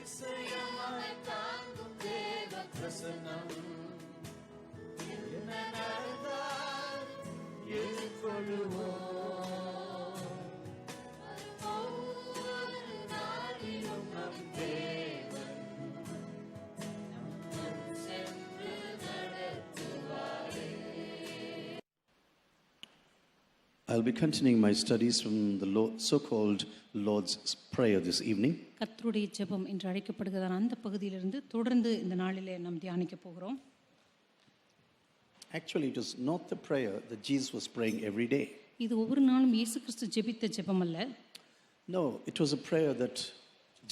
அதிசயமாய் தாங்கும் தேவ பிரசன்னம் என்ன நடந்தால் எதிர்கொள்ளுவோம். ஒவ்வொரு நாளிலும் நம் தேவன் நம்முடன் சென்று நடத்துவாரே. I'll be continuing my studies from the so-called Lord's Prayer this evening. கர்த்தருடைய ஜெபம் என்று அழைக்கப்படுகிறதான அந்த பகுதியிலிருந்து தொடர்ந்து இந்த நாளிலே நாம் தியானிக்க போகிறோம். Actually, it was not the prayer that Jesus was praying every day. இது ஒவ்வொரு நாளும் இயேசு கிறிஸ்து ஜெபித்த ஜெபம் அல்ல. No, it was a prayer that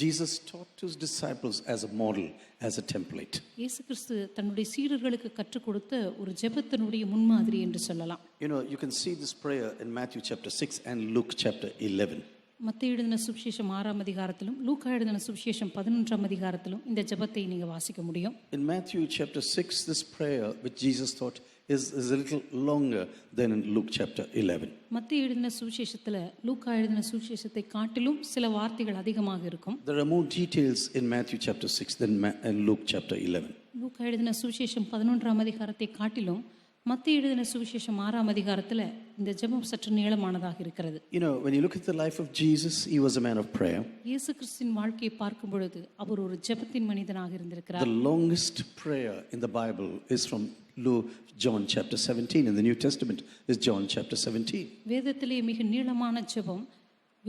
Jesus taught to his disciples as a model, as a template. இயேசு கிறிஸ்து தன்னுடைய சீடர்களுக்கு கற்றுக் கொடுத்த ஒரு ஜெபத்தினுடைய முன்மாதிரி என்று சொல்லலாம். You know, you can see this prayer in Matthew chapter 6 and Luke chapter 11. மத்தேயு எழுதின சுவிசேஷம் 6ஆம் அதிகாரத்திலும் லூக்கா எழுதின சுவிசேஷம் 11ஆம் அதிகாரத்திலும் இந்த ஜெபத்தை நீங்க வாசிக்க முடியும். In Matthew chapter 6, this prayer which Jesus taught is a little longer than in Luke chapter 11. மத்தேயு எழுதின சுவிசேஷத்துல லூக்கா எழுதின சுவிசேஷத்தை காட்டிலும் சில வார்த்தைகள் அதிகமாக இருக்கும். There are more details in Matthew chapter 6 than in Luke chapter 11. லூக்கா எழுதின சுவிசேஷம் 11ஆம் அதிகாரத்தை காட்டிலும் மத்தேயு எழுதின சுவிசேஷம் 6ஆம் அதிகாரத்துல இந்த ஜெபம் சற்று நீளமானதாக இருக்கிறது. You know, when you look at the life of Jesus, he was a man of prayer. இயேசு கிறிஸ்துவின் வாழ்க்கையை பார்க்கும் பொழுது அவர் ஒரு ஜெபத்தின் மனிதனாக இருந்திருக்கிறார். The longest prayer in the Bible is from John chapter 17 in the New Testament is John chapter 17. வேதத்திலே மிக நீளமான ஜெபம்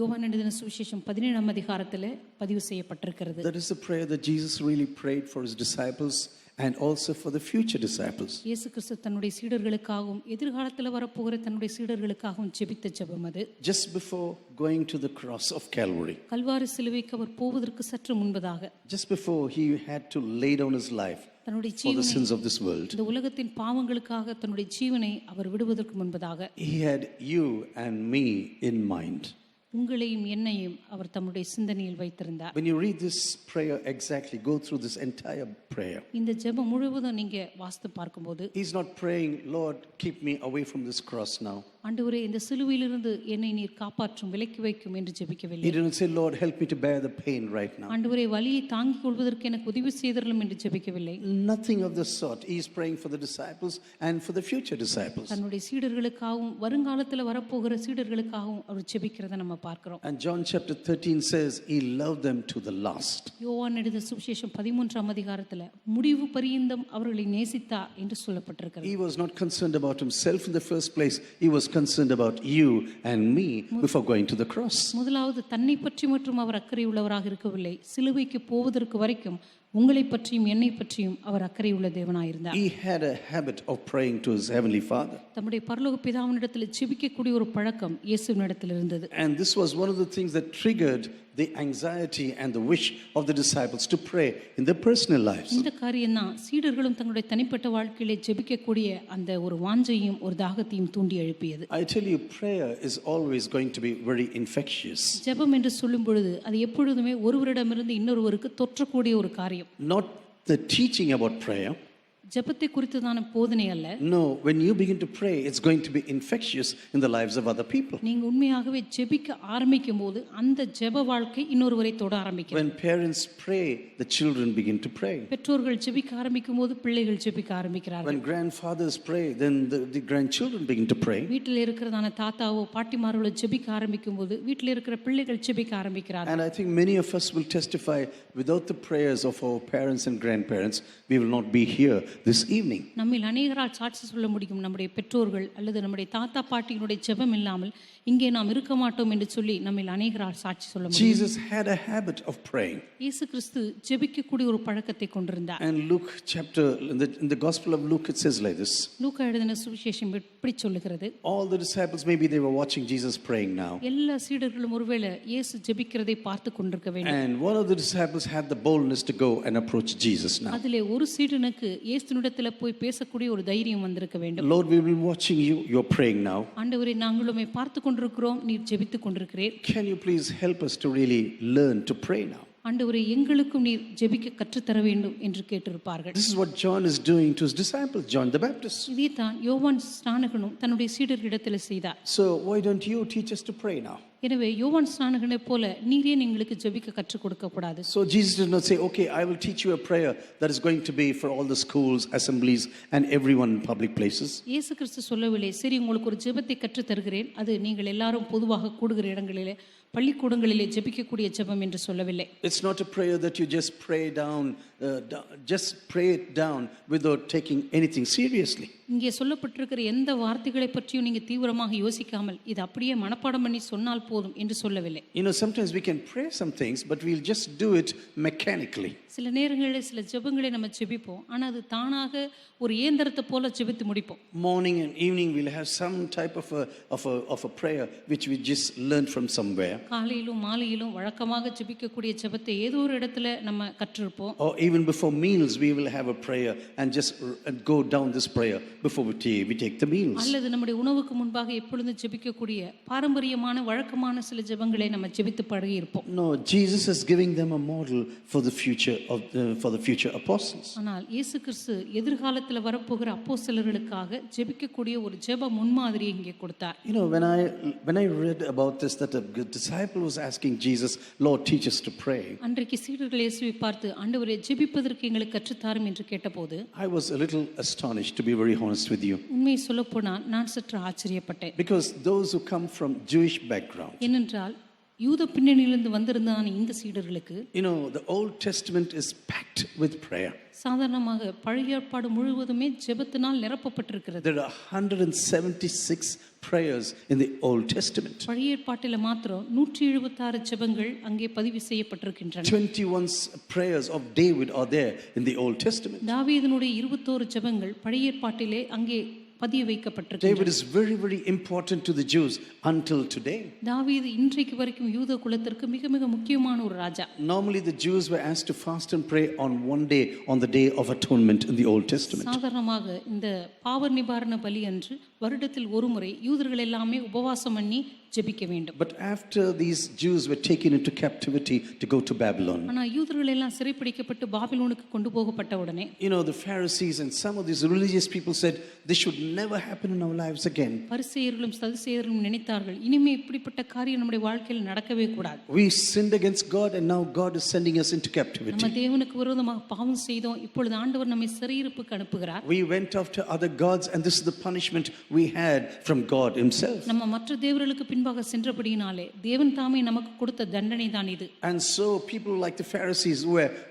யோவான் எழுதின சுவிசேஷம் 17ஆம் அதிகாரத்திலே பதிவு செய்யப்பட்டிருக்கிறது. That is the prayer that Jesus really prayed for his disciples and also for the future disciples. இயேசு கிறிஸ்து தன்னுடைய சீடர்களுக்காகவும் எதிர்காலத்தில் வரப்போகிற தன்னுடைய சீடர்களுக்காகவும் ஜெபித்த ஜெபம் அது. Just before going to the cross of Calvary, Kalvari சிலுவைக்கு அவர் போவதற்கு சற்று முன்பதாக, just before he had to lay down his life தன்னுடைய for the sins ஜீவனை of this world, இந்த உலகத்தின் பாவங்களுக்காக தன்னுடைய ஜீவனை அவர் விடுவதற்கு முன்பதாக he had you and me in mind. உங்களையும் என்னையும் அவர் தம்முடைய சிந்தனையில் வைத்திருந்தார். When you read this prayer exactly, go through this entire prayer, இந்த ஜெபம் முழுவதும் நீங்க வாசித்து பார்க்கும்போது he's not praying, Lord, keep me away from this cross now. ஆண்டவரே இந்த சிலுவையிலிருந்து என்னை நீர் காப்பாற்றும் விலக்கி வைக்கும் என்று ஜெபிக்கவில்லை. He didn't say, Lord, help me to bear the pain right now. ஆண்டவரே வலியை தாங்கிக் கொள்வதற்கு எனக்கு உதவி செய்தருளும் என்று ஜெபிக்கவில்லை. Nothing of the sort. He is praying for the disciples and for the future disciples. தன்னுடைய சீடர்களுக்காகவும் வருங்காலத்தில் வரப்போகிற சீடர்களுக்காகவும் அவர் ஜெபிக்கிறதை நம்ம பார்க்கிறோம். And John chapter 13 says he loved them to the last. யோவான் எழுதின சுவிசேஷம் 13ஆம் அதிகாரத்துல முடிவு பரியந்தம் அவர்களை நேசித்தார் என்று சொல்லப்பட்டிருக்கிறது. He was not concerned about himself in the first place. He was concerned about you and me before going to the cross. முதலாவது தன்னை பற்றி மற்றும் அவர் அக்கறை உள்ளவராக இருக்கவில்லை. சிலுவைக்கு போவதற்கு வரைக்கும் உங்களை பற்றியும் என்னை பற்றியும் அவர் அக்கறை உள்ள தேவனாயிருந்தார். He had a habit of praying to his heavenly Father. தம்முடைய பரலோக பிதாவினிடத்தில் ஜெபிக்கக்கூடிய ஒரு பழக்கம் இயேசுவினிடத்தில் இருந்தது. And this was one of the things that triggered the anxiety and the wish of the disciples to pray in their personal lives. இந்த காரியம் தான் சீடர்களும் தங்களுடைய தனிப்பட்ட வாழ்க்கையிலே ஜெபிக்கக்கூடிய அந்த ஒரு வாஞ்சையும் ஒரு தாகத்தையும் தூண்டி எழுப்பியது. I tell you, prayer is always going to be very infectious. ஜெபம் என்று சொல்லும் பொழுது அது எப்பொழுதுமே ஒருவரிடமிருந்து இன்னொருவருக்கு தொற்றக்கூடிய ஒரு காரியம். Not the teaching about prayer. ஜெபத்தை குறித்ததான போதனை அல்ல. No, when you begin to pray, it's going to be infectious in the lives of other people. நீங்க உண்மையாகவே ஜெபிக்க ஆரம்பிக்கும்போது அந்த ஜெப வாழ்க்கை இன்னொருவரை தொட ஆரம்பிக்கும். When parents pray, the children begin to pray. பெற்றோர்கள் ஜெபிக்க ஆரம்பிக்கும்போது பிள்ளைகள் ஜெபிக்க ஆரம்பிக்கிறார்கள். When grandfathers pray, then the grandchildren begin to pray. வீட்டில் இருக்கிறதான தாத்தாவோ பாட்டிமார்களோ ஜெபிக்க ஆரம்பிக்கும்போது வீட்டில் இருக்கிற பிள்ளைகள் ஜெபிக்க ஆரம்பிக்கிறார்கள். And I think many of us will testify, without the prayers of our parents and grandparents, we will not be here this evening. நம்மில் அநேகரால் சாட்சி சொல்ல முடியும், நம்முடைய பெற்றோர்கள் அல்லது நம்முடைய தாத்தா பாட்டியினுடைய ஜெபம் இல்லாமல் இங்கே நாம் இருக்க மாட்டோம் என்று சொல்லி நம்மில் அநேகரால் சாட்சி சொல்ல முடியும். Jesus had a habit of praying. இயேசு கிறிஸ்து ஜெபிக்கக்கூடிய ஒரு பழக்கத்தை கொண்டிருந்தார். And Luke chapter in the Gospel of Luke it says like this. லூக்கா எழுதின சுவிசேஷம் இப்படி சொல்லுகிறது. All the disciples, maybe they were watching Jesus praying now. எல்லா சீடர்களும் ஒருவேளை இயேசு ஜெபிக்கிறதை பார்த்து கொண்டிருக்க வேண்டும். And one of the disciples had the boldness to go and approach Jesus now. அதிலே ஒரு சீடனுக்கு இயேசுவிடத்தில் போய் பேசக்கூடிய ஒரு தைரியம் வந்திருக்க வேண்டும். Lord, we will be watching you. You're praying now. ஆண்டவரே, நாங்கள் உம்மை பார்த்து கொண்டிருக்கிறோம், நீர் ஜெபித்துக் கொண்டிருக்கிறீர். Can you please help us to really learn to pray now? ஆண்டவரே, எங்களுக்கும் நீர் ஜெபிக்க கற்றுத் தர வேண்டும் என்று கேட்டிருப்பார்கள். This is what John is doing to his disciples, John the Baptist. இதைத்தான் யோவான் ஸ்நானகனும் தன்னுடைய சீடர்களிடத்தில் செய்தார். So why don't you teach us to pray now? எனவே யோவான் ஸ்நானகனைப் போல நீரே எங்களுக்கு ஜெபிக்க கற்றுக் கொடுக்க கூடாது. So Jesus did not say, okay, I will teach you a prayer that is going to be for all the schools, assemblies and everyone in public places. இயேசு கிறிஸ்து சொல்லவில்லை, சரி உங்களுக்கு ஒரு ஜெபத்தை கற்றுத் தருகிறேன், அது நீங்கள் எல்லாரும் பொதுவாக கூடுகிற இடங்களிலே பள்ளிக்கூடங்களிலே ஜெபிக்கக்கூடிய ஜெபம் என்று சொல்லவில்லை. It's not a prayer that you just pray down, just pray it down without taking anything seriously. இங்கே சொல்லப்பட்டிருக்கிற எந்த வார்த்தைகளை பற்றியும் நீங்க தீவிரமாக யோசிக்காமல் இது அப்படியே மனப்பாடம் பண்ணி சொன்னால் போதும் என்று சொல்லவில்லை. You know, sometimes we can pray some things, but we'll just do it mechanically. சில நேரங்களில் சில ஜெபங்களை நம்ம ஜெபிப்போம், ஆனா அது தானாக ஒரு இயந்திரத்தை போல ஜெபித்து முடிப்போம். Morning and evening we'll have some type of a prayer which we just learned from somewhere. காலையிலும் மாலையிலும் வழக்கமாக ஜெபிக்கக்கூடிய ஜெபத்தை ஏதோ ஒரு இடத்துல நம்ம கற்றிருப்போம். Or even before meals we will have a prayer and just go down this prayer before we take the meals. அல்லது நம்முடைய உணவுக்கு முன்பாக எப்பொழுதும் ஜெபிக்கக்கூடிய பாரம்பரியமான வழக்கமான சில ஜெபங்களை நம்ம ஜெபித்து பழகி இருப்போம். No, Jesus is giving them a model for the future for the future apostles. ஆனால் இயேசு கிறிஸ்து எதிர்காலத்தில் வரப்போகிற அப்போஸ்தலர்களுக்காக ஜெபிக்கக்கூடிய ஒரு ஜெப முன்மாதிரியை இங்கே கொடுத்தார். You know, when I read about this, that a disciple was asking Jesus, Lord, teach us to pray. அன்றைக்கு சீடர்கள் இயேசுவை பார்த்து ஆண்டவரே ஜெபிப்பதற்கு எங்களுக்கு கற்றுத்தாரும் என்று கேட்டபோது I was a little astonished, to be very honest with you, உண்மையை சொல்லப்போனால் நான் சற்று ஆச்சரியப்பட்டேன். because those who come from Jewish background, ஏனென்றால் யூத பின்னணியிலிருந்து வந்திருந்தான இந்த சீடர்களுக்கு you know, the Old Testament is packed with prayer. சாதாரணமாக பழைய ஏற்பாடு முழுவதுமே ஜெபத்தினால் நிரப்பப்பட்டிருக்கிறது. There are 176 prayers in the Old Testament. பழைய ஏற்பாட்டில் மாத்திரம் 176 ஜெபங்கள் அங்கே பதிவு செய்யப்பட்டிருக்கின்றன. 21 prayers of David are there in the Old Testament. தாவீதினுடைய 21 ஜெபங்கள் பழைய ஏற்பாட்டிலே அங்கே பதிய வைக்கப்பட்டிருக்கின்றன. David is very, very important to the Jews until today. தாவீது இன்றைக்கு வரைக்கும் யூத குலத்திற்கு மிக மிக முக்கியமான ஒரு ராஜா. Normally the Jews were asked to fast and pray on one day, on the day of atonement in the Old Testament. சாதாரணமாக இந்த பாவ நிவாரண பலி அன்று வருடத்தில் ஒரு முறை யூதர்கள் எல்லாமே உபவாசம் பண்ணி ஜெபிக்க வேண்டும். But after these Jews were taken into captivity to go to Babylon, ஆனா யூதர்கள் எல்லாம் சிறைப்பிடிக்கப்பட்டு பாபிலோனுக்கு கொண்டு போகப்பட்ட உடனே you know, the Pharisees and some of these religious people said, this should never happen in our lives again. பரிசேயர்களும் சதுசேயர்களும் நினைத்தார்கள், இனிமே இப்படிப்பட்ட காரியம் நம்முடைய வாழ்க்கையில் நடக்கவே கூடாது. We sinned against God and now God is sending us into captivity. நம்ம தேவனுக்கு விரோதமாக பாவம் செய்தோம், இப்பொழுது ஆண்டவர் நம்மை சிறையிருப்புக்கு அனுப்புகிறார். We went after other gods and this is the punishment we had from God himself. நம்ம மற்ற தேவர்களுக்கு பின்பாக சென்றபடியினாலே தேவன் தாமே நமக்கு கொடுத்த தண்டனை தான் இது. And so people like the Pharisees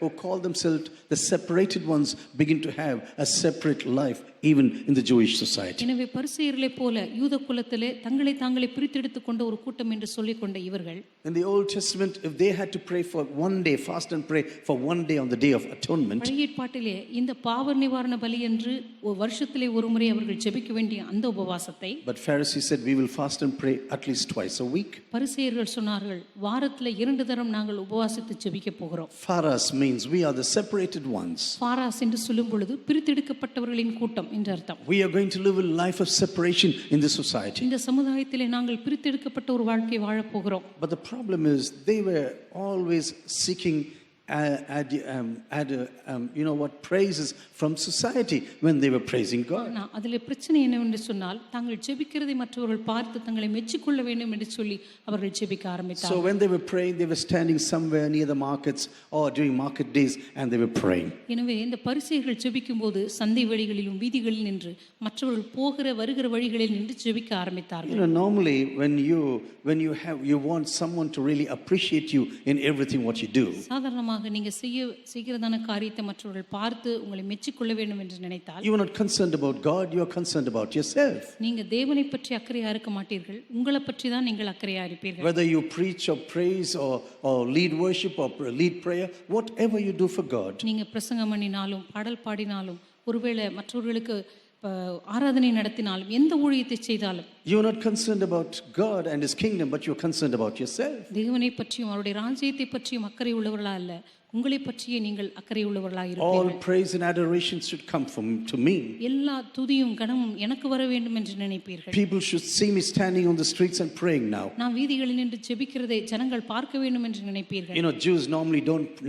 who call themselves the separated ones begin to have a separate life even in the Jewish society. எனவே பரிசேயர்களைப் போல யூத குலத்திலே தங்களை தாங்களே பிரித்தெடுத்துக் கொண்ட ஒரு கூட்டம் என்று சொல்லிக் கொண்ட இவர்கள் In the Old Testament, if they had to pray for one day, fast and pray for one day on the day of atonement, பழைய ஏற்பாட்டிலே இந்த பாவ நிவாரண பலி என்று ஒரு வருஷத்திலே ஒரு முறை அவர்கள் ஜெபிக்க வேண்டிய அந்த உபவாசத்தை but Pharisees said we will fast and pray at least twice a week. பரிசேயர்கள் சொன்னார்கள், வாரத்தில் 2 தரம் நாங்கள் உபவாசித்து ஜெபிக்க போகிறோம். Pharas means we are the separated ones. பாராஸ் என்று சொல்லும் பொழுது பிரித்தெடுக்கப்பட்டவர்களின் கூட்டம் என்று அர்த்தம். We are going to live a life of separation in this society. இந்த சமுதாயத்திலே நாங்கள் பிரித்தெடுக்கப்பட்ட ஒரு வாழ்க்கை வாழப் போகிறோம். But the problem is they were always seeking you know what, praises from society when they were praising God. அதிலே பிரச்சனை என்னவென்று சொன்னால் தாங்கள் ஜெபிக்கிறதை மற்றவர்கள் பார்த்து தங்களை மெச்சிக்கொள்ள வேண்டும் என்று சொல்லி அவர்கள் ஜெபிக்க ஆரம்பித்தார்கள். So when they were praying, they were standing somewhere near the markets or during market days and they were praying. எனவே இந்த பரிசேயர்கள் ஜெபிக்கும்போது சந்தை வழிகளிலும் வீதிகளில் நின்று மற்றவர்கள் போகிற வருகிற வழிகளில் நின்று ஜெபிக்க ஆரம்பித்தார்கள். You know, normally when you want someone to really appreciate you in everything what you do, சாதாரணமாக நீங்க செய்கிறதான காரியத்தை மற்றவர்கள் பார்த்து உங்களை மெச்சிக்கொள்ள வேண்டும் என்று நினைத்தால் you are not concerned about God, you are concerned about yourself. நீங்க தேவனை பற்றி அக்கறையா இருக்க மாட்டீர்கள், உங்களை பற்றி தான் நீங்கள் அக்கறையா இருப்பீர்கள். Whether you preach or praise or lead worship or lead prayer, whatever you do for God, நீங்க பிரசங்கம் பண்ணினாலும் பாடல் பாடினாலும் ஒருவேளை மற்றவர்களுக்கு ஆராதனை நடத்தினாலும் எந்த ஊழியத்தை செய்தாலும் you are not concerned about God and his kingdom, but you are concerned about yourself. தேவனை பற்றியும் அவருடைய ராஜ்யத்தை பற்றியும் அக்கறை உள்ளவர்களா அல்ல, உங்களை பற்றியே நீங்கள் அக்கறை உள்ளவர்களாக All இருப்பீர்கள். praise and adoration should come to me. எல்லா துதியும் கனமும் எனக்கு வர வேண்டும் என்று நினைப்பீர்கள். People should see me standing on the streets and praying now. நான் வீதிகளில் நின்று ஜெபிக்கிறதை ஜனங்கள் பார்க்க வேண்டும் என்று நினைப்பீர்கள். You know, Jews normally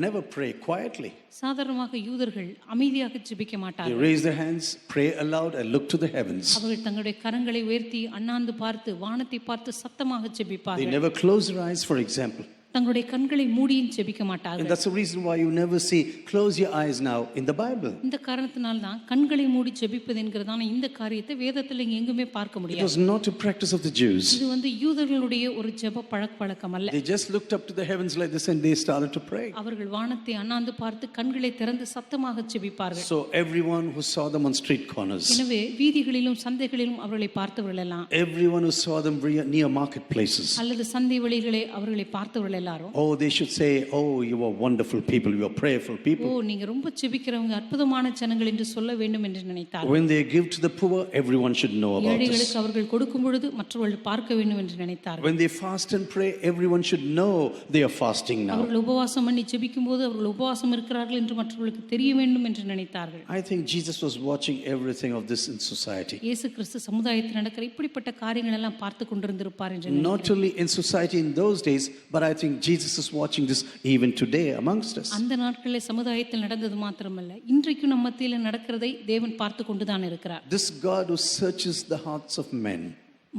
never pray quietly. சாதாரணமாக யூதர்கள் அமைதியாக ஜெபிக்க They மாட்டார்கள். raise their hands, pray aloud and look to the heavens. அவர்கள் தங்களுடைய கரங்களை உயர்த்தி அண்ணாந்து பார்த்து வானத்தை பார்த்து சத்தமாக They ஜெபிப்பார்கள். never close their eyes, for example. தங்களுடைய கண்களை மூடியும் ஜெபிக்க மாட்டார்கள். And that's the reason why you never see close your eyes now in the Bible. இந்த காரணத்தினால் தான் கண்களை மூடி ஜெபிப்பது என்கிறதான இந்த காரியத்தை வேதத்தில் எங்குமே பார்க்க It முடியாது. was not a practice of the Jews. இது யூதர்களுடைய ஒரு ஜெப பழக்கம் அல்ல. They just looked up to the heavens like this and they started to pray. அவர்கள் வானத்தை அண்ணாந்து பார்த்து கண்களை திறந்து சத்தமாக ஜெபிப்பார்கள். So everyone who saw them on street corners, எனவே வீதிகளிலும் சந்தைகளிலும் அவர்களை பார்த்தவர்கள் எல்லாம், everyone who saw them near marketplaces, அல்லது சந்தை வெளிகளே அவர்களை பார்த்தவர்கள் எல்லாரும், oh, they should say, oh, you are wonderful people, you are prayerful O people. நீங்க ரொம்ப ஜெபிக்கிறவங்க அற்புதமான ஜனங்கள் என்று சொல்ல வேண்டும் என்று நினைத்தார்கள். When they give to the poor, everyone should know about this. ஏழைகளுக்கு அவர்கள் கொடுக்கும் பொழுது மற்றவர்கள் பார்க்க வேண்டும் என்று நினைத்தார்கள். When they fast and pray, everyone should know they are fasting now. அவர்கள் உபவாசம் பண்ணி ஜெபிக்கும் போது அவர்கள் உபவாசம் இருக்கிறார்கள் என்று மற்றவர்களுக்கு தெரிய வேண்டும் என்று நினைத்தார்கள். I think Jesus was watching everything of this in society. இயேசு கிறிஸ்து சமுதாயத்தில் நடக்கிற இப்படிப்பட்ட காரியங்கள் எல்லாம் பார்த்து கொண்டிருந்திருப்பார் என்று Not நினைக்கிறேன். only in society in those days, but I think Jesus is watching this even today amongst us. அந்த நாட்களில் சமுதாயத்தில் நடந்தது மாத்திரமல்ல, இன்றைக்கும் நம்ம மத்தியில் நடக்கிறதை தேவன் பார்த்து கொண்டுதான் இருக்கிறார். This God who searches the hearts of men,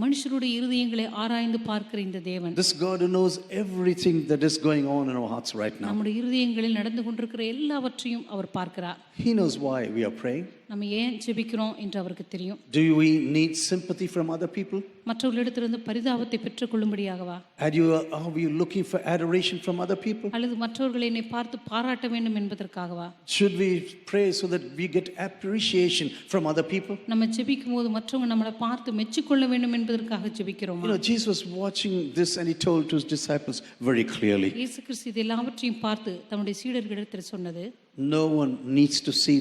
மனுஷருடைய இருதயங்களை ஆராய்ந்து பார்க்கிற இந்த தேவன், this God who knows everything that is going on in our hearts right now, நம்முடைய இருதயங்களில் நடந்து கொண்டிருக்கிற எல்லாவற்றையும் அவர் பார்க்கிறார். He knows why we are praying. நம்ம ஏன் ஜெபிக்கிறோம் என்று அவருக்கு தெரியும். Do we need sympathy from other people? மற்றவர்களிடத்திலிருந்து பரிதாபத்தை பெற்றுக்கொள்ளும்படியாகவா, Are we looking for adoration from other people? அல்லது மற்றவர்களை என்னை பார்த்து பாராட்ட வேண்டும் என்பதற்காகவா? Should we pray so that we get appreciation from other people? நம்ம ஜெபிக்கும் போது மற்றவங்க நம்மளை பார்த்து மெச்சிக்கொள்ள வேண்டும் என்பதற்காக ஜெபிக்கிறோமா? You know, Jesus was watching this and he told to his disciples very clearly, இயேசு கிறிஸ்து இது எல்லாவற்றையும் பார்த்து தம்முடைய சீடர்களிடத்தில் சொன்னது, no one needs to see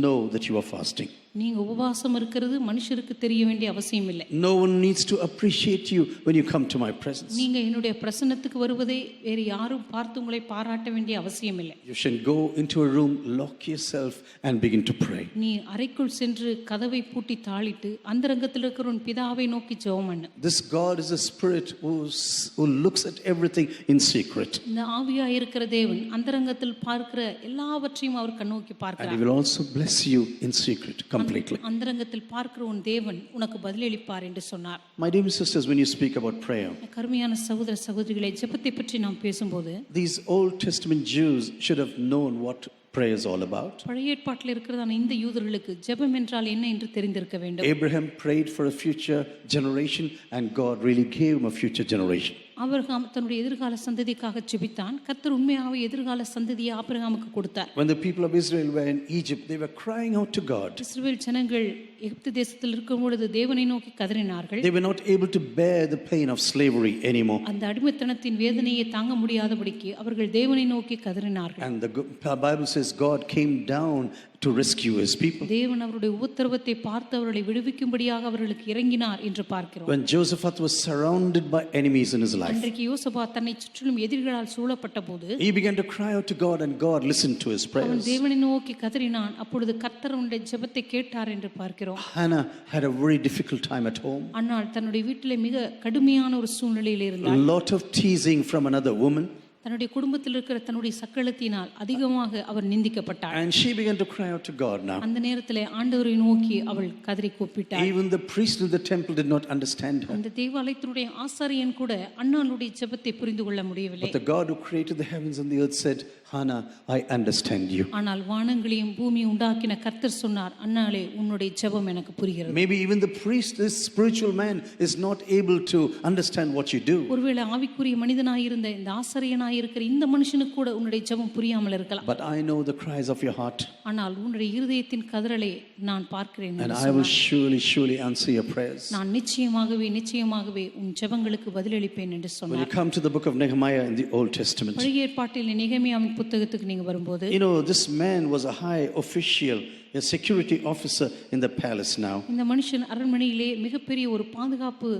know that you are fasting. நீங்க உபவாசம் இருக்கிறது மனுஷருக்கு தெரிய வேண்டிய அவசியம் இல்லை. No one needs to appreciate you when you come to my presence. நீங்க என்னுடைய பிரசன்னத்துக்கு வருவதை வேறு யாரும் பார்த்து உங்களை பாராட்ட வேண்டிய அவசியம் இல்லை. You should go into a room, lock yourself and begin to pray. நீ அறைக்குள் சென்று கதவை பூட்டி தாளிட்டு அந்தரங்கத்தில் இருக்கிற உன் பிதாவை நோக்கி ஜெபம் பண்ணு. This God is a spirit who looks at everything in secret. இந்த ஆவியா இருக்கிற தேவன் அந்தரங்கத்தில் பார்க்கிற எல்லாவற்றையும் அவர் கண்ணோக்கி And he பார்க்கிறார். will also bless you in secret completely. அந்தரங்கத்தில் பார்க்கிற உன் தேவன் உனக்கு பதிலளிப்பார் என்று சொன்னார். My dear sisters, when you speak about prayer, கருமையான சகோதர சகோதரிகளை, ஜெபத்தை பற்றி நாம் பேசும்போது these Old Testament Jews should have known what prayer is all about. பழைய ஏற்பாட்டில் இருக்கிறதான இந்த யூதர்களுக்கு ஜெபம் என்றால் என்ன என்று தெரிந்திருக்க வேண்டும். Abraham prayed for a future generation and God really gave him a future generation. Abraham தன்னுடைய எதிர்கால சந்ததிக்காக ஜெபித்தான். கர்த்தர் உண்மையாகவே எதிர்கால சந்ததியை ஆபிரகாமுக்கு கொடுத்தார். When the people of Israel were in Egypt, they were crying out to God. இஸ்ரவேல் ஜனங்கள் எகிப்து தேசத்தில் இருக்கும் பொழுது தேவனை நோக்கி கதறினார்கள். They were not able to bear the pain of slavery anymore. அந்த அடிமைத்தனத்தின் வேதனையை தாங்க முடியாதபடிக்கு அவர்கள் தேவனை நோக்கி கதறினார்கள். And the Bible says God came down to rescue his people. தேவன் அவருடைய உபத்திரவத்தை பார்த்து அவர்களை விடுவிக்கும்படியாக அவர்களுக்கு இறங்கினார் என்று பார்க்கிறோம். When Josaphat was surrounded by enemies in his life, அன்றைக்கு யோசபாத் தன்னை சுற்றிலும் எதிரிகளால் சூழப்பட்ட போது he began to cry out to God and God listened to his அவன் prayers. தேவனை நோக்கி கதறினான். அப்பொழுது கர்த்தர் அவனுடைய ஜெபத்தை கேட்டார் என்று பார்க்கிறோம். Hannah had a very difficult time at home. ஆனால் தன்னுடைய வீட்டிலே மிக கடுமையான ஒரு சூழ்நிலையில் A இருந்தார். lot of teasing from another woman. தன்னுடைய குடும்பத்தில் இருக்கிற தன்னுடைய சக்களத்தினால் அதிகமாக அவர் நிந்திக்கப்பட்டார். And she began to cry out to God now. அந்த நேரத்திலே ஆண்டவரை நோக்கி அவள் கதறி கூப்பிட்டார். Even the priest in the temple did not understand her. அந்த தேவாலயத்தினுடைய ஆசாரியன் கூட அன்னாளுடைய ஜெபத்தை புரிந்து கொள்ள முடியவில்லை. But the God who created the heavens and the earth said, Hannah, I understand you. ஆனால் வானங்களையும் பூமியை உண்டாக்கின கர்த்தர் சொன்னார், அன்னாளே உன்னுடைய ஜெபம் எனக்கு புரிகிறது. Maybe even the priest, this spiritual man, is not able to understand what you do. ஒருவேளை ஆவிக்குரிய மனிதனாய் இருந்த இந்த ஆசாரியனாய் இருக்கிற இந்த மனுஷனுக்கு கூட உன்னுடைய ஜெபம் புரியாமல் இருக்கலாம். But I know the cries of your heart. ஆனால் உன்னுடைய இருதயத்தின் கதறலை நான் பார்க்கிறேன் And என்று I will சொன்னார். surely answer your prayers. நான் நிச்சயமாகவே உன் ஜெபங்களுக்கு பதிலளிப்பேன் என்று When you சொன்னார். come to the book of Nehemiah in the Old Testament, பழைய ஏற்பாட்டில் நெகேமியாவின் புத்தகத்துக்கு நீங்க வரும்போது, you know, this man was a high official, a security officer in the palace now. இந்த மனுஷன் அரண்மனையிலே மிகப்பெரிய ஒரு பாதுகாப்பு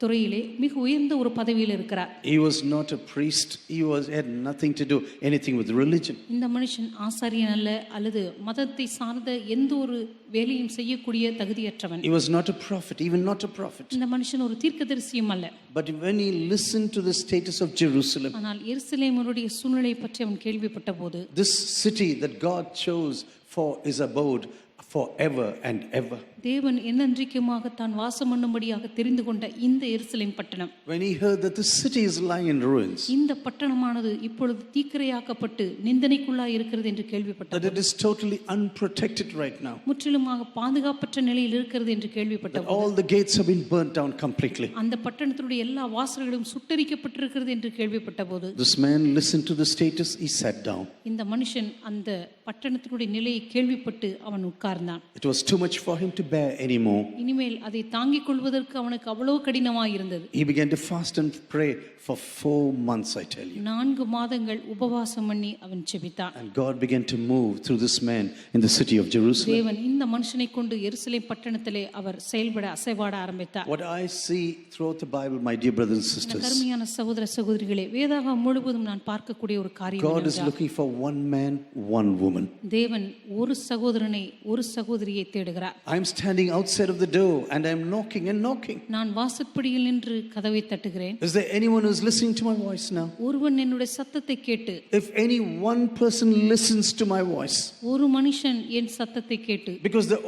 துறையிலே மிக உயர்ந்த ஒரு பதவியில் இருக்கிறார். He was not a priest. Had nothing to do anything with religion. இந்த மனுஷன் ஆசாரியன் அல்ல, அல்லது மதத்தை சார்ந்த எந்த ஒரு வேலையும் செய்யக்கூடிய தகுதியற்றவன். He was not a prophet, even not a prophet. இந்த மனுஷன் ஒரு தீர்க்கதரிசியும் அல்ல. But when he listened to the status of Jerusalem, ஆனால் எருசலேமுடைய சூழ்நிலை பற்றி அவன் கேள்விப்பட்ட போது, this city that God chose for his abode forever and ever. தேவன் என்னென்றைக்குமாக தான் வாசம் பண்ணும்படியாக தெரிந்து கொண்ட இந்த எருசலேம் பட்டணம், when he heard that the city is lying in ruins, இந்த பட்டணமானது இப்பொழுது தீக்கிரையாக்கப்பட்டு நிந்தனைக்குள்ளாய் இருக்கிறது என்று that கேள்விப்பட்டார். it is totally unprotected right now, முற்றிலுமாக பாதுகாப்பற்ற நிலையில் இருக்கிறது என்று that கேள்விப்பட்டார். all the gates have been burnt down completely. அந்த பட்டணத்தினுடைய எல்லா வாசல்களும் சுட்டரிக்கப்பட்டிருக்கிறது என்று கேள்விப்பட்ட போது This man listened to the status, he sat down. இந்த மனுஷன் அந்த பட்டணத்தினுடைய நிலையை கேள்விப்பட்டு அவன் உட்கார்ந்தான். It was too much for him to bear anymore. இனிமேல் அதை தாங்கிக் கொள்வதற்கு அவனுக்கு அவ்வளவு கடினமாய் இருந்தது. He began to fast and pray for 4 months, I tell you. 4 மாதங்கள் உபவாசம் பண்ணி அவன் ஜெபித்தான். And God began to move through this man in the city of Jerusalem. தேவன் இந்த மனுஷனை கொண்டு எருசலேம் பட்டணத்திலே அவர் செயல்பட அசைவாட ஆரம்பித்தார். What I see throughout the Bible, my dear brothers and sisters, கருமையான சகோதர சகோதரிகளே, வேதாகமம் முழுவதும் நான் பார்க்கக்கூடிய ஒரு காரியம் God is looking for one man, one woman. தேவன் ஒரு சகோதரனை ஒரு சகோதரியை தேடுகிறார். I'm standing outside of the door and I'm knocking and knocking. நான் வாசற்படியில் நின்று கதவை தட்டுகிறேன். Is there anyone who is listening to my voice now? ஒருவன் என்னுடைய சத்தத்தை கேட்டு, If any one person listens to my voice, ஒரு மனுஷன் என் சத்தத்தை கேட்டு, because the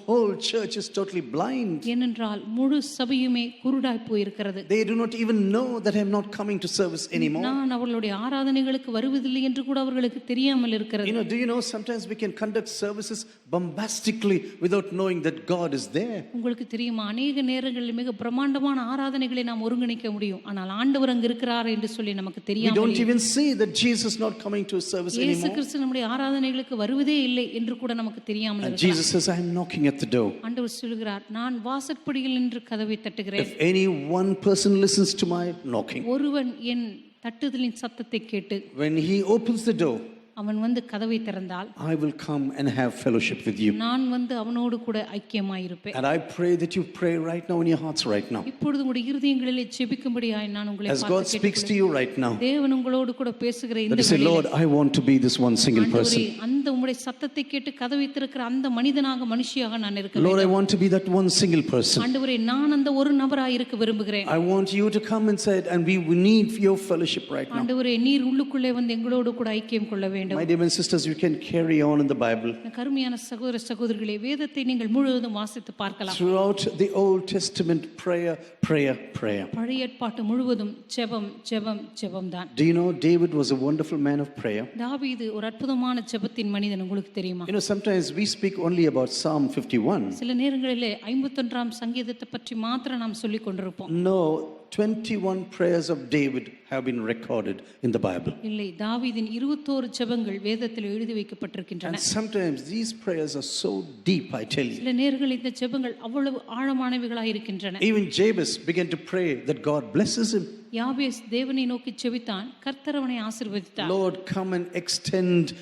whole church is totally blind. ஏனென்றால் முழு சபையுமே குருடாய் போயிருக்கிறது. They do not even know that I'm not coming to service anymore. நான் அவர்களுடைய ஆராதனைகளுக்கு வருவதில்லை என்று கூட அவர்களுக்கு தெரியாமல் இருக்கிறது. Do you know sometimes we can conduct services bombastically without knowing that God is there. உங்களுக்கு தெரியுமா, அநேக நேரங்களில் மிக பிரம்மாண்டமான ஆராதனைகளை நாம் ஒருங்கிணைக்க முடியும், ஆனால் ஆண்டவர் அங்கு இருக்கிறார் என்று சொல்லி நமக்கு We தெரியாமல் don't even see that Jesus not coming to a service இயேசு anymore. கிறிஸ்து நம்முடைய ஆராதனைகளுக்கு வருவதே இல்லை என்று கூட நமக்கு தெரியாமல் And இருக்கிறார். Jesus says, I am knocking at the door. ஆண்டவர் சொல்கிறார், நான் வாசற்படியில் நின்று கதவை தட்டுகிறேன். If any one person listens to my knocking, ஒருவன் என் தட்டுதலின் சத்தத்தை கேட்டு when he opens the door, அவன் வந்து கதவை திறந்தால் I will come and have fellowship with you. நான் வந்து அவனோடு கூட ஐக்கியமாயிருப்பேன். And I pray that you pray right now in your hearts right now. இப்பொழுது உங்களுடைய இருதயங்களிலே ஜெபிக்கும்படியாய் நான் உங்களை As God speaks to you right now, தேவன் உங்களோடு கூட பேசுகிற that இந்த you say, Lord, I want to be this one single ஆண்டவரே, person. அந்த உம்முடைய சத்தத்தை கேட்டு கதவை திறக்கிற அந்த மனிதனாக மனுஷியாக நான் இருக்க Lord, I வேண்டும். want to be that one single person. ஆண்டவரே, நான் அந்த ஒரு நபராய் இருக்க விரும்புகிறேன். I want you to come inside and we need your fellowship right now. ஆண்டவரே, நீர் உள்ளுக்குள்ளே வந்து எங்களோடு கூட ஐக்கியம் கொள்ள வேண்டும். My dear and sisters, you can carry on in the Bible. கருமையான சகோதர சகோதரிகளே, வேதத்தை நீங்கள் முழுவதும் வாசித்து பார்க்கலாம். Throughout the Old Testament, prayer, prayer, prayer. பழைய ஏற்பாட்டு முழுவதும் ஜெபம் ஜெபம் ஜெபம் தான். Do you know David was a wonderful man of prayer? தாவீது ஒரு அற்புதமான ஜெபத்தின் மனிதன், உங்களுக்கு தெரியுமா? Sometimes we speak only about Psalm 51. சில நேரங்களிலே 51ஆம் சங்கீதத்தை பற்றி மாத்திரம் நாம் சொல்லிக் கொண்டிருப்போம். No, 21 prayers of David have been recorded in the Bible. இல்லை, தாவீதின் 21 ஜெபங்கள் வேதத்தில் எழுதி வைக்கப்பட்டிருக்கின்றன. And sometimes these prayers are so deep, I tell you. சில நேரங்களில் இந்த ஜெபங்கள் அவ்வளவு ஆழமானவைகளாய் இருக்கின்றன. Even Jabez began to pray that God blesses him. யாபேஸ் தேவனை நோக்கி ஜெபித்தான், கர்த்தர் அவனை ஆசீர்வதித்தார். Lord, come and extend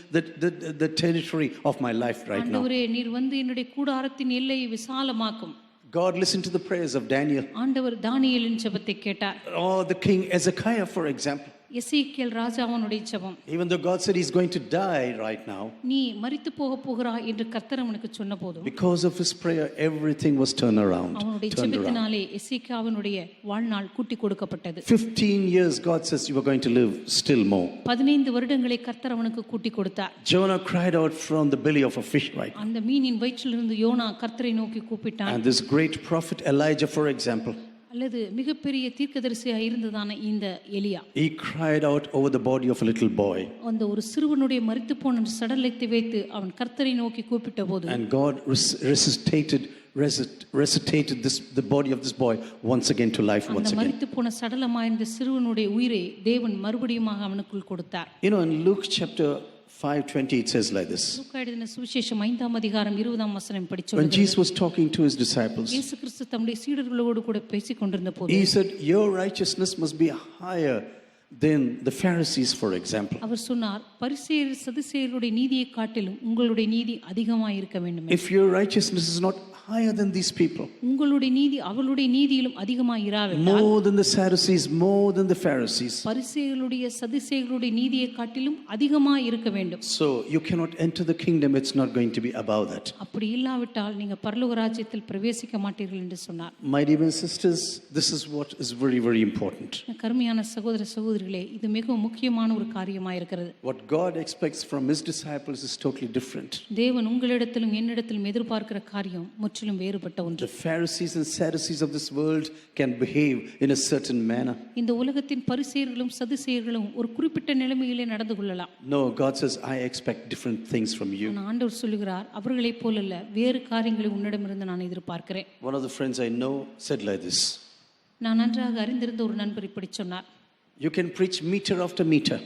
the territory of my life right now. ஆண்டவரே, நீர் வந்து என்னுடைய கூடாரத்தின் எல்லையை விசாலமாக்கும். God listened to the prayers of Daniel. ஆண்டவர் தானியேலின் ஜெபத்தை கேட்டார். Or the king Hezekiah, for example. எசேக்கியேல் ராஜாவினுடைய ஜெபம். Even though God said he's going to die right now, நீ மரித்து போகிறாய் என்று கர்த்தர் அவனுக்கு சொன்னபோது, because of his prayer, everything was turned around. அவனுடைய ஜெபத்தினாலே எசேக்கியாவினுடைய வாழ்நாள் கூட்டி கொடுக்கப்பட்டது. 15 years God says you are going to live still more. 15 வருடங்களை கர்த்தர் அவனுக்கு கூட்டி கொடுத்தார். Jonah cried out from the belly of a fish, right? அந்த மீனின் வயிற்றிலிருந்து யோனா கர்த்தரை நோக்கி கூப்பிட்டான். And this great prophet Elijah, for example, அல்லது மிகப்பெரிய தீர்க்கதரிசியாக இருந்ததான இந்த எலியா, he cried out over the body of a little boy. அந்த ஒரு சிறுவனுடைய மரித்து போன சடலத்தை வைத்து அவன் கர்த்தரை நோக்கி கூப்பிட்ட போது, And God resuscitated the body of this boy once again to life once அந்த again. மரித்து போன சடலமாய் இந்த சிறுவனுடைய உயிரை தேவன் மறுபடியுமாக அவனுக்குள் கொடுத்தார். In Luke chapter 5:20 it says like this. லூக்கா எழுதின சுவிசேஷம் 5ஆம் அதிகாரம் 20ஆம் வசனம் படி When சொல்லுகிறது. Jesus was talking to his disciples, இயேசு கிறிஸ்து தம்முடைய சீடர்களோடு கூட பேசிக் கொண்டிருந்த போது, he said, your righteousness must be higher than the Pharisees, for example. அவர் சொன்னார், பரிசேயர் சதுசேயருடைய நீதியை காட்டிலும் உங்களுடைய நீதி அதிகமாய் இருக்க வேண்டும். If your righteousness is not higher than these people, உங்களுடைய நீதி அவளுடைய நீதியிலும் அதிகமாய் இராவிட்டால், more than the Sadducees, more than the Pharisees, பரிசேயர்களுடைய சதுசேயர்களுடைய நீதியை காட்டிலும் அதிகமாய் இருக்க வேண்டும். so you cannot enter the kingdom. It's not going to be above that. அப்படி இல்லாவிட்டால் நீங்க பரலோக ராஜ்யத்தில் பிரவேசிக்க மாட்டீர்கள் என்று சொன்னார். My dear sisters, this is what is very, very important. கருமையான சகோதர சகோதரி, சகோதரிகளே, இது மிகவும் முக்கியமான ஒரு காரியமாக இருக்கிறது. What God expects from His disciples is totally different. தேவன் உங்களிடத்திலும் என்னிடத்திலும் எதிர்பார்க்கிற காரியம் முற்றிலும் வேறுபட்ட ஒன்று. The Pharisees and Sadducees of this world can behave in a certain manner. இந்த உலகத்தின் பரிசேயர்களும் சதுசேயர்களும் ஒரு குறிப்பிட்ட நிலைமையிலே நடந்து கொள்ளலாம். No, God says, I expect different things from you. ஆனால் ஆண்டவர் சொல்லுகிறார், அவர்களைப் போலல்ல, வேறு காரியங்களை உன்னிடமிருந்து நான் எதிர்பார்க்கிறேன். One of the friends I know said like this. நான் நன்றாக அறிந்திருந்த ஒரு நண்பர் இப்படி சொன்னார். You can preach meter after meter.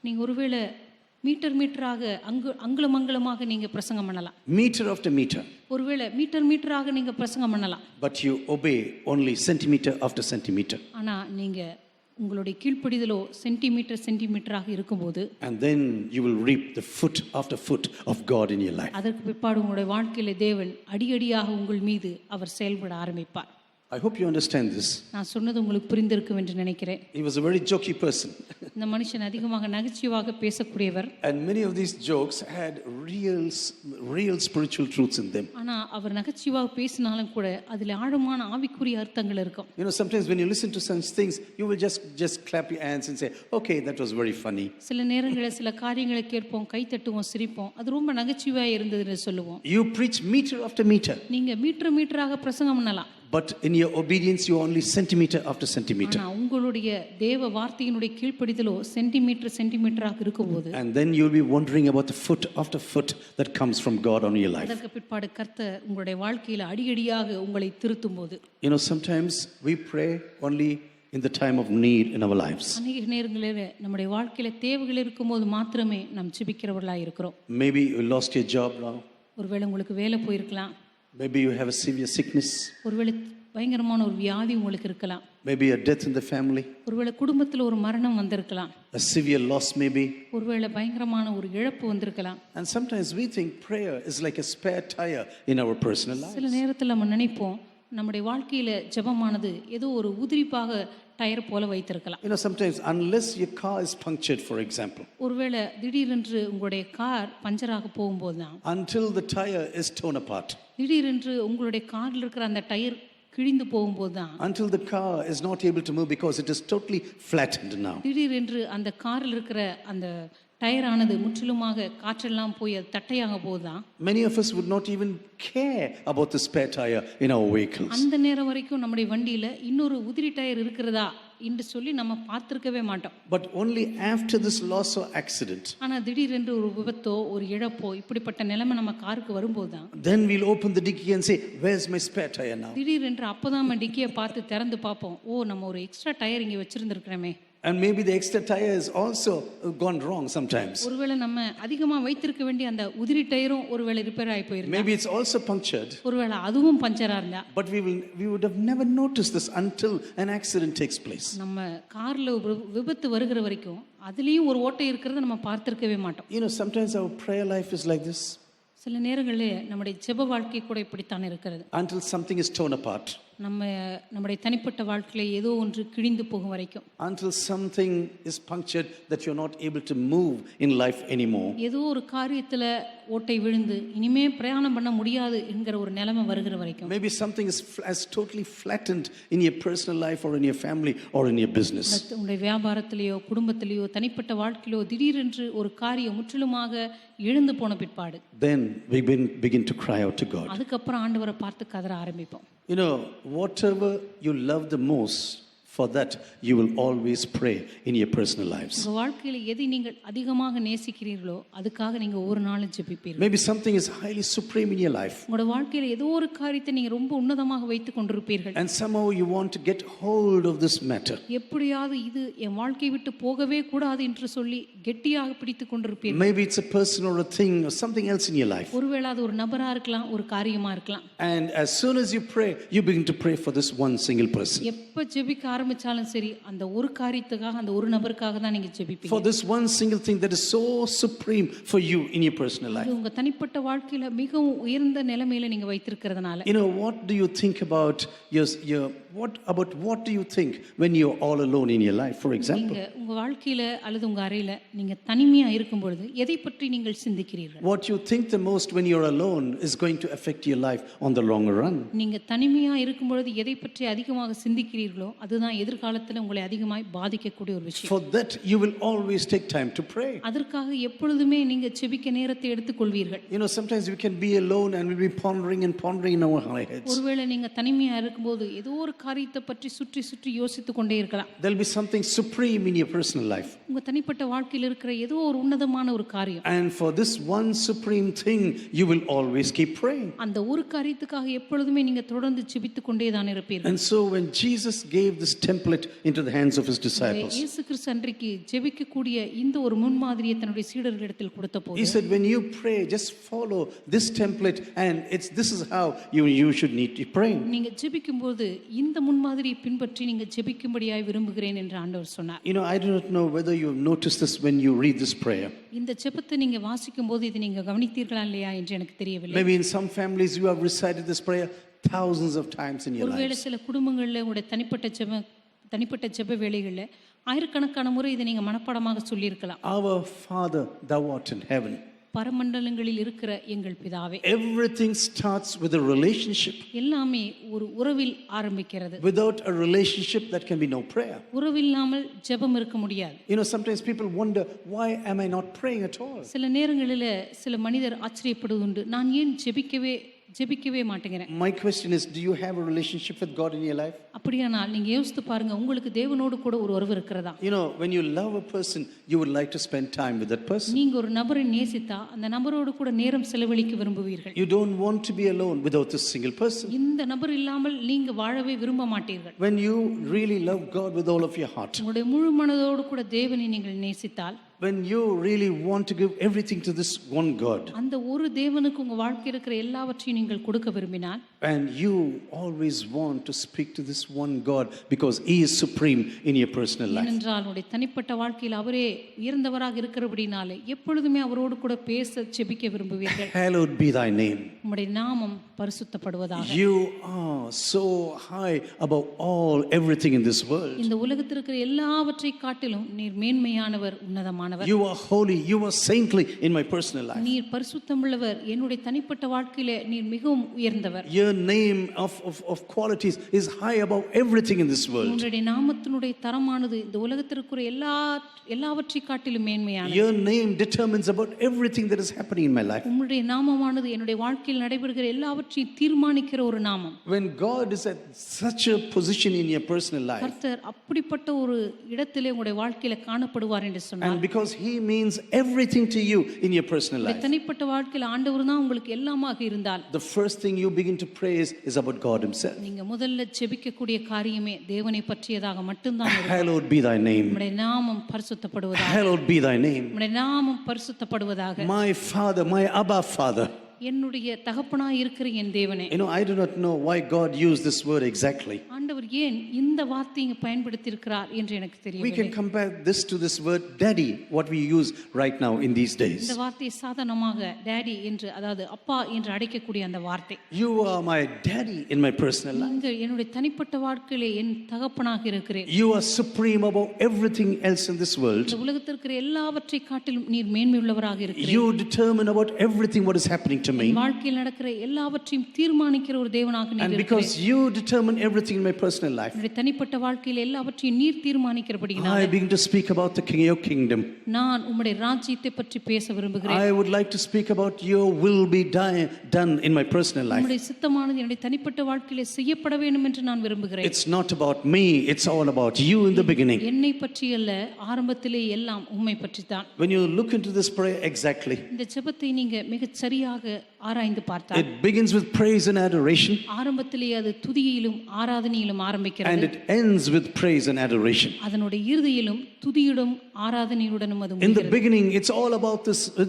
நீங்க ஒருவேளை மீட்டராக அங்குலம் அங்குலமாக நீங்க பிரசங்கம் பண்ணலாம். Meter after meter. ஒருவேளை மீட்டராக நீங்க பிரசங்கம் பண்ணலாம். But you obey only centimeter after centimeter. ஆனா நீங்க உங்களுடைய கீழ்ப்படிதலோ சென்டிமீட்டராக இருக்கும்போது, and then you will reap the foot after foot of God in your life. அதற்கு பிற்பாடு உங்களுடைய வாழ்க்கையில தேவன் அடியடியாக உங்கள் மீது அவர் செயல்பட ஆரம்பிப்பார். I hope you understand this. நான் சொன்னது உங்களுக்கு புரிந்திருக்கும் என்று நினைக்கிறேன். He was a very jokey person. இந்த மனுஷன் அதிகமாக நகைச்சுவையாக பேசக்கூடியவர். And many of these jokes had real spiritual truths in them. ஆனா அவர் நகைச்சுவையாக பேசினாலும் கூட அதில் ஆழமான ஆவிக்குரிய அர்த்தங்கள் இருக்கும். You know, sometimes when you listen to such things, you will just clap your hands and say, okay, that was very funny. சில நேரங்களில் சில காரியங்களை கேட்போம், கை தட்டுவோம், சிரிப்போம், அது ரொம்ப நகைச்சுவையாக இருந்ததுன்னு சொல்லுவோம். You preach meter after meter. நீங்க மீட்டராக பிரசங்கம் பண்ணலாம். But in your obedience, you only centimeter after centimeter. ஆனா உங்களுடைய தேவ வார்த்தையினுடைய கீழ்ப்படிதலோ சென்டிமீட்டராக இருக்கும்போது, and then you'll be wondering about the foot after foot that comes from God on your life. அதற்கு பிற்பாடு கர்த்தர் உங்களுடைய வாழ்க்கையில அடியடியாக உங்களை திருத்தும்போது, you know, sometimes we pray only in the time of need in our lives. அநேக நேரங்களில் நம்முடைய வாழ்க்கையில தேவைகள் இருக்கும்போது மாத்திரமே நாம் ஜெபிக்கிறவர்களாக இருக்கிறோம். Maybe you lost your job now. ஒருவேளை உங்களுக்கு வேலை போயிருக்கலாம். Maybe you have a severe sickness. ஒருவேளை பயங்கரமான ஒரு வியாதி உங்களுக்கு இருக்கலாம். Maybe a death in the family. ஒருவேளை குடும்பத்தில் ஒரு மரணம் வந்திருக்கலாம். A severe loss maybe. ஒருவேளை பயங்கரமான ஒரு இழப்பு வந்திருக்கலாம். And sometimes we think prayer is like a spare tire in our personal lives. சில நேரத்தில் நம்ம நினைப்போம், நம்முடைய வாழ்க்கையில ஜெபமானது ஏதோ ஒரு உதிரிப்பாக டயர் போல வைத்திருக்கலாம். You know, sometimes unless your car is punctured, for example. ஒருவேளை திடீரென்று உங்களுடைய கார் பஞ்சராக போகும்போது தான், until the tire is torn apart. திடீரென்று உங்களுடைய கார்ல இருக்கிற அந்த டயர் கிழிந்து போகும்போது தான், until the car is not able to move because it is totally flattened now. திடீரென்று அந்த காரில் இருக்கிற அந்த டயரானது முற்றிலுமாக காற்றெல்லாம் போய் அது தட்டையாக போகுதான். Many of us would not even care about the spare tire in our vehicles. அந்த நேரம் வரைக்கும் நம்முடைய வண்டியில இன்னொரு உதிரி டயர் இருக்கிறதா என்று சொல்லி நம்ம பார்த்திருக்கவே மாட்டோம். But only after this loss or accident, ஆனா திடீரென்று ஒரு விபத்தோ ஒரு இழப்போ இப்படிப்பட்ட நிலைமை நம்ம காருக்கு வரும்போது தான், then we'll open the dicky and say, where's my spare tire now? திடீரென்று அப்பதான் நம்ம டிக்கியை பார்த்து திறந்து பார்ப்போம், ஓ நம்ம ஒரு எக்ஸ்ட்ரா டயர் இங்கே வச்சிருந்திருக்கிறோமே. And maybe the extra tire has also gone wrong sometimes. ஒருவேளை நம்ம அதிகமா வைத்திருக்க வேண்டிய அந்த உதிரி டயரும் ஒருவேளை ரிப்பேர் ஆகி போயிருந்தா, Maybe it's also punctured. ஒருவேளை அதுவும் பஞ்சரா இருந்தா, But we would have never noticed this until an accident takes place. நம்ம கார்ல ஒரு விபத்து வருகிற வரைக்கும் அதுலயும் ஒரு ஓட்டை இருக்கிறத நம்ம பார்த்திருக்கவே மாட்டோம். You know, sometimes our prayer life is like this. சில நேரங்களில் நம்முடைய ஜெப வாழ்க்கை கூட இப்படித்தான் இருக்கிறது. Until something is torn apart. நம்முடைய தனிப்பட்ட வாழ்க்கையில ஏதோ ஒன்று கிழிந்து போகும் வரைக்கும், until something is punctured that you're not able to move in life anymore. ஏதோ ஒரு காரியத்துல ஓட்டை விழுந்து இனிமே பிரயாணம் பண்ண முடியாது என்கிற ஒரு நிலைமை வருகிற வரைக்கும், maybe something has totally flattened in your personal life or in your family or in your business. உங்களுடைய வியாபாரத்திலேயோ குடும்பத்திலேயோ தனிப்பட்ட வாழ்க்கையிலோ திடீரென்று ஒரு காரியம் முற்றிலுமாக இழந்து போன பிற்பாடு, then we begin to cry out to God. அதுக்கப்புறம் ஆண்டவரை பார்த்து கதற ஆரம்பிப்போம். You know, whatever you love the most, for that you will always pray in your personal lives. உங்க வாழ்க்கையில எதை நீங்கள் அதிகமாக நேசிக்கிறீர்களோ அதுக்காக நீங்க ஒவ்வொரு நாளும் ஜெபிப்பீர்கள். Maybe something is highly supreme in your life. உங்க வாழ்க்கையில ஏதோ ஒரு காரியத்தை நீங்க ரொம்ப உன்னதமாக வைத்துக் கொண்டிருப்பீர்கள். And somehow you want to get hold of this matter. எப்படியாவது இது என் வாழ்க்கையை விட்டு போகவே கூடாது என்று சொல்லி கெட்டியாக பிடித்துக் கொண்டிருப்பீர்கள். Maybe it's a person or a thing or something else in your life. ஒருவேளை அது ஒரு நபரா இருக்கலாம், ஒரு காரியமா இருக்கலாம். And as soon as you pray, you begin to pray for this one single person. எப்ப ஜெபிக்க ஆரம்பிச்சாலும் சரி, அந்த ஒரு காரியத்துக்காக அந்த ஒரு நபருக்காக தான் நீங்க ஜெபிப்பீங்க. For this one single thing that is so supreme for you in your personal life. அது உங்க தனிப்பட்ட வாழ்க்கையில மிகவும் உயர்ந்த நிலைமையில நீங்க வைத்திருக்கிறதுனால. You know, what do you think about your what do you think when you're all alone in your life, for example? நீங்க உங்க வாழ்க்கையில அல்லது உங்க அறையில நீங்க தனிமையா இருக்கும் பொழுது எதை பற்றி நீங்கள் சிந்திக்கிறீர்கள்? What you think the most when you're alone is going to affect your life on the longer run. நீங்க தனிமையா இருக்கும் பொழுது எதை பற்றி அதிகமாக சிந்திக்கிறீர்களோ அதுதான் எதிர்காலத்தில் உங்களை அதிகமாய் பாதிக்கக்கூடிய ஒரு விஷயம். For that you will always take time to pray. அதற்காக எப்பொழுதுமே நீங்க ஜெபிக்க நேரத்தை எடுத்துக்கொள்வீர்கள். You know, sometimes we can be alone and we'll be pondering in our heads. ஒருவேளை நீங்க தனிமையா இருக்கும்போது ஏதோ ஒரு காரியத்தை பற்றி சுற்றி சுற்றி யோசித்துக் கொண்டே இருக்கலாம். There'll be something supreme in your personal life. உங்க தனிப்பட்ட வாழ்க்கையில் இருக்கிற ஏதோ ஒரு உன்னதமான ஒரு காரியம். And for this one supreme thing you will always keep praying. அந்த ஒரு காரியத்துக்காக எப்பொழுதுமே நீங்க தொடர்ந்து ஜெபித்துக் கொண்டே தான் இருப்பீர்கள். And so when Jesus gave this template into the hands of his disciples, இயேசு கிறிஸ்து அன்றைக்கு ஜெபிக்கக்கூடிய இந்த ஒரு முன்மாதிரியை தன்னுடைய சீடர்களிடத்தில் கொடுத்தபோது he said, when you pray, just follow this template and this is how you should need to pray. நீங்க ஜெபிக்கும்போது இந்த முன்மாதிரியை பின்பற்றி நீங்க ஜெபிக்கும்படியாய் விரும்புகிறேன் என்று ஆண்டவர் சொன்னார். You know, I do not know whether you have noticed this when you read this prayer. இந்த ஜெபத்தை நீங்க வாசிக்கும்போது இது நீங்க கவனித்தீர்களா இல்லையா என்று எனக்கு தெரியவில்லை. Maybe in some families you have recited this prayer thousands of times in your ஒருவேளை lives. சில குடும்பங்கள்ல உங்களுடைய தனிப்பட்ட ஜெப வேளைகள்ல ஆயிரக்கணக்கான முறை இதை நீங்க மனப்பாடமாக சொல்லியிருக்கலாம். Our Father, thou art in heaven. பரமண்டலங்களில் இருக்கிற எங்கள் பிதாவே. Everything starts with a relationship. எல்லாமே ஒரு உறவில் ஆரம்பிக்கிறது. Without a relationship there can be no prayer. உறவில்லாமல் ஜெபம் இருக்க முடியாது. You know, sometimes people wonder, why am I not praying at all? சில நேரங்களில் சில மனிதர் ஆச்சரியப்படுவதுண்டு, நான் ஏன் ஜெபிக்கவே மாட்டேங்கிறேன். My question is, do you have a relationship with God in your life? அப்படியானால் நீங்க யோசித்து பாருங்க, உங்களுக்கு தேவனோடு கூட ஒரு உறவு இருக்கிறதா? You know, when you love a person, you would like to spend time with that person. நீங்க ஒரு நபரை நேசித்தா அந்த நபரோடு கூட நேரம் செலவழிக்க விரும்புவீர்கள். You don't want to be alone without this single person. இந்த நபர் இல்லாமல் நீங்க வாழவே விரும்ப மாட்டீர்கள். When you really love God with all of your heart, உங்களுடைய முழு மனதோடு கூட தேவனை நீங்கள் நேசித்தால், when you really want to give everything to this one God, அந்த ஒரு தேவனுக்கு உங்க வாழ்க்கை இருக்கிற எல்லாவற்றையும் நீங்கள் கொடுக்க விரும்பினால், and you always want to speak to this one God because he is supreme in your personal life. ஏனென்றால் உங்களுடைய தனிப்பட்ட வாழ்க்கையில் அவரே உயர்ந்தவராக இருக்கிறபடினாலே எப்பொழுதுமே அவரோடு கூட பேச ஜெபிக்க விரும்புவீர்கள். Hallowed be thy name. உம்முடைய நாமம் பரிசுத்தப்படுவதாக. You are so high above everything in this world. இந்த உலகத்தில் இருக்கிற எல்லாவற்றை காட்டிலும் நீர் மேன்மையானவர், உன்னதமானவர். You are holy, you are saintly in my personal life. நீர் பரிசுத்தமுள்ளவர், என்னுடைய தனிப்பட்ட வாழ்க்கையிலே நீர் மிகவும் உயர்ந்தவர். Your name of qualities is high above everything in this world. உங்களுடைய நாமத்தினுடைய தரமானது இந்த உலகத்தில் இருக்கிற எல்லாவற்றை காட்டிலும் மேன்மையானது. Your name determines about everything that is happening in my life. உம்முடைய நாமமானது என்னுடைய வாழ்க்கையில் நடைபெறுகிற எல்லாவற்றையும் தீர்மானிக்கிற ஒரு நாமம். When God is at such a position in your personal life, கர்த்தர் அப்படிப்பட்ட ஒரு இடத்திலே உங்களுடைய வாழ்க்கையில காணப்படுவார் என்று சொன்னார். and because he means everything to you in your personal life, தனிப்பட்ட வாழ்க்கையில் ஆண்டவர் தான் உங்களுக்கு எல்லாமாக இருந்தால், the first thing you begin to pray is about God himself. நீங்க முதல்ல ஜெபிக்கக்கூடிய காரியமே தேவனை பற்றியதாக மட்டும்தான் இருக்கும். Hallowed be thy name. உம்முடைய நாமம் பரிசுத்தப்படுவதாக. Hallowed be thy name. உம்முடைய நாமம் பரிசுத்தப்படுவதாக. My Father, my Abba Father. என்னுடைய தகப்பனாய் இருக்கிற என் தேவனே. You know, I do not know why God used this word exactly. ஆண்டவர் ஏன் இந்த வார்த்தையை பயன்படுத்தி இருக்கிறார் என்று எனக்கு We தெரியவில்லை. can compare this to this word daddy, what we use right now in these days. இந்த வார்த்தை சாதாரணமாக டாடி என்று, அதாவது அப்பா என்று அழைக்கக்கூடிய அந்த வார்த்தை. You are my daddy in my personal life. நீங்கள் என்னுடைய தனிப்பட்ட வாழ்க்கையிலே என் தகப்பனாக இருக்கிறேன். You are supreme above everything else in this world. இந்த உலகத்தில் இருக்கிற எல்லாவற்றை காட்டிலும் நீர் மேன்மையுள்ளவராக இருக்கிறீர். You determine about everything what is happening to me. வாழ்க்கையில் நடக்கிற எல்லாவற்றையும் தீர்மானிக்கிற ஒரு தேவனாக நீர் And இருக்கிறீர். because you determine everything in my personal life, என்னுடைய தனிப்பட்ட வாழ்க்கையில் எல்லாவற்றையும் நீர் தீர்மானிக்கிறபடியினால் I begin to speak about your kingdom. நான் உம்முடைய ராஜ்யத்தை பற்றி பேச விரும்புகிறேன். I would like to speak about your will be done in my personal life. உம்முடைய சித்தமானது என்னுடைய தனிப்பட்ட வாழ்க்கையிலே செய்யப்பட வேண்டும் என்று நான் விரும்புகிறேன். It's not about me, it's all about you in the beginning. என்னை பற்றி அல்ல, ஆரம்பத்திலே எல்லாம் உம்மை பற்றி தான். When you look into this prayer exactly, இந்த ஜெபத்தை நீங்க மிகச் சரியாக ஆராய்ந்து பார்த்தால், it begins with praise and adoration, ஆரம்பத்திலே அது துதியிலும் ஆராதனையிலும் and ஆரம்பிக்கிறது. it ends with praise and adoration. அதனுடைய இறுதியிலும் துதியுடன் ஆராதனையுடனும் அது In the முடிகிறது. beginning, it's all about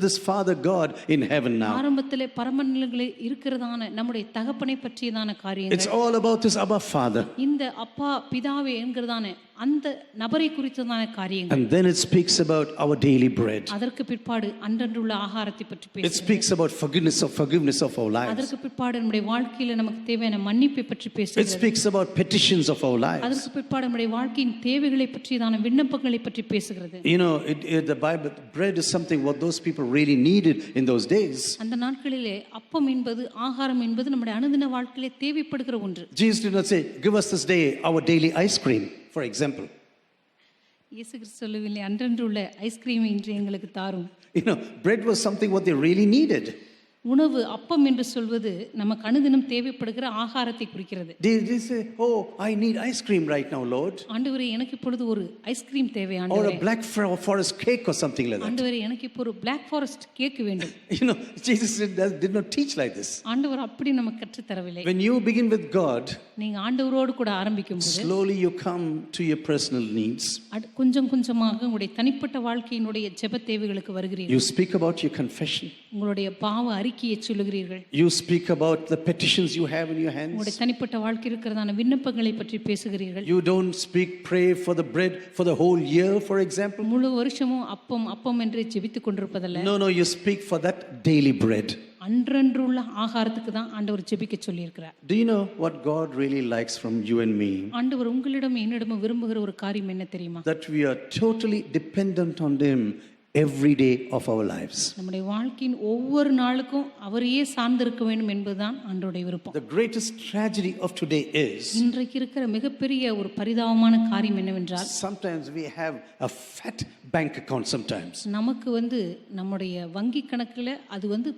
this Father God in heaven now. ஆரம்பத்திலே பரமண்டலங்களில் இருக்கிறதான நம்முடைய தகப்பனை பற்றியதான It's காரியங்கள், all about this Abba Father. இந்த அப்பா பிதாவே என்கிறதான அந்த நபரை குறித்ததான காரியங்கள். And then it speaks about our daily bread. அதற்கு பிற்பாடு அன்றன்றுள்ள ஆகாரத்தை பற்றி It பேசுகிறது. speaks about forgiveness of our lives. அதற்கு பிற்பாடு நம்முடைய வாழ்க்கையில நமக்கு தேவையான மன்னிப்பை பற்றி It பேசுகிறது. speaks about petitions of our lives. அதற்கு பிற்பாடு நம்முடைய வாழ்க்கையின் தேவைகளை பற்றியதான விண்ணப்பங்களை பற்றி பேசுகிறது. You know, the Bible, bread is something what those people really needed in those days. அந்த நாட்களிலே அப்பம் என்பது ஆகாரம் என்பது நம்முடைய அனுதின வாழ்க்கையிலே தேவைப்படுகிற ஒன்று. Jesus did not say, give us this day our daily ice cream, for example. இயேசு கிறிஸ்து சொல்லவில்லை, அன்றன்றுள்ள ஐஸ்கிரீம் இன்று எங்களுக்கு தாரும். You know, bread was something what they really needed. உணவு அப்பம் என்று சொல்வது நமக்கு அனுதினம் தேவைப்படுகிற ஆகாரத்தை குறிக்கிறது. They say, oh, I need ice cream right now, Lord. ஆண்டவரே, எனக்கு இப்பொழுது ஒரு ஐஸ்கிரீம் தேவை Or ஆண்டவரே. a black forest cake or something like that. ஆண்டவரே, எனக்கு இப்போ ஒரு பிளாக் ஃபாரஸ்ட் கேக் வேண்டும். You know, Jesus did not teach like this. ஆண்டவர் அப்படி நமக்கு கற்றுத் தரவில்லை. When you begin with God, நீங்க ஆண்டவரோடு கூட ஆரம்பிக்கும் போது slowly you come to your personal needs. கொஞ்சம் கொஞ்சமாக உங்களுடைய தனிப்பட்ட வாழ்க்கையினுடைய ஜெப தேவைகளுக்கு வருகிறீர்கள். You speak about your confession. உங்களுடைய பாவ அறிக்கையை சொல்லுகிறீர்கள். You speak about the petitions you have in your hands. உங்களுடைய தனிப்பட்ட வாழ்க்கை இருக்கிறதான விண்ணப்பங்களை பற்றி பேசுகிறீர்கள். You don't pray for the bread for the whole year, for example. முழு வருஷமும் அப்பம் அப்பம் என்று ஜெபித்துக் கொண்டிருப்பதல்ல. No, you speak for that daily bread. அன்றன்றுள்ள ஆகாரத்துக்கு தான் ஆண்டவர் ஜெபிக்க சொல்லியிருக்கிறார். Do you know what God really likes from you and me? ஆண்டவர் உங்களிடம் என்னிடம் விரும்புகிற ஒரு காரியம் என்ன தெரியுமா? That we are totally dependent on Him every day of our lives. நம்முடைய வாழ்க்கையின் ஒவ்வொரு நாளுக்கும் அவரையே சார்ந்திருக்க வேண்டும் என்பதுதான் ஆண்டவருடைய விருப்பம். The greatest tragedy of today is இன்றைக்கு இருக்கிற மிகப்பெரிய ஒரு பரிதாபமான காரியம் என்னவென்றால், sometimes we have a fat bank account sometimes. நமக்கு நம்முடைய வங்கி கணக்குல அது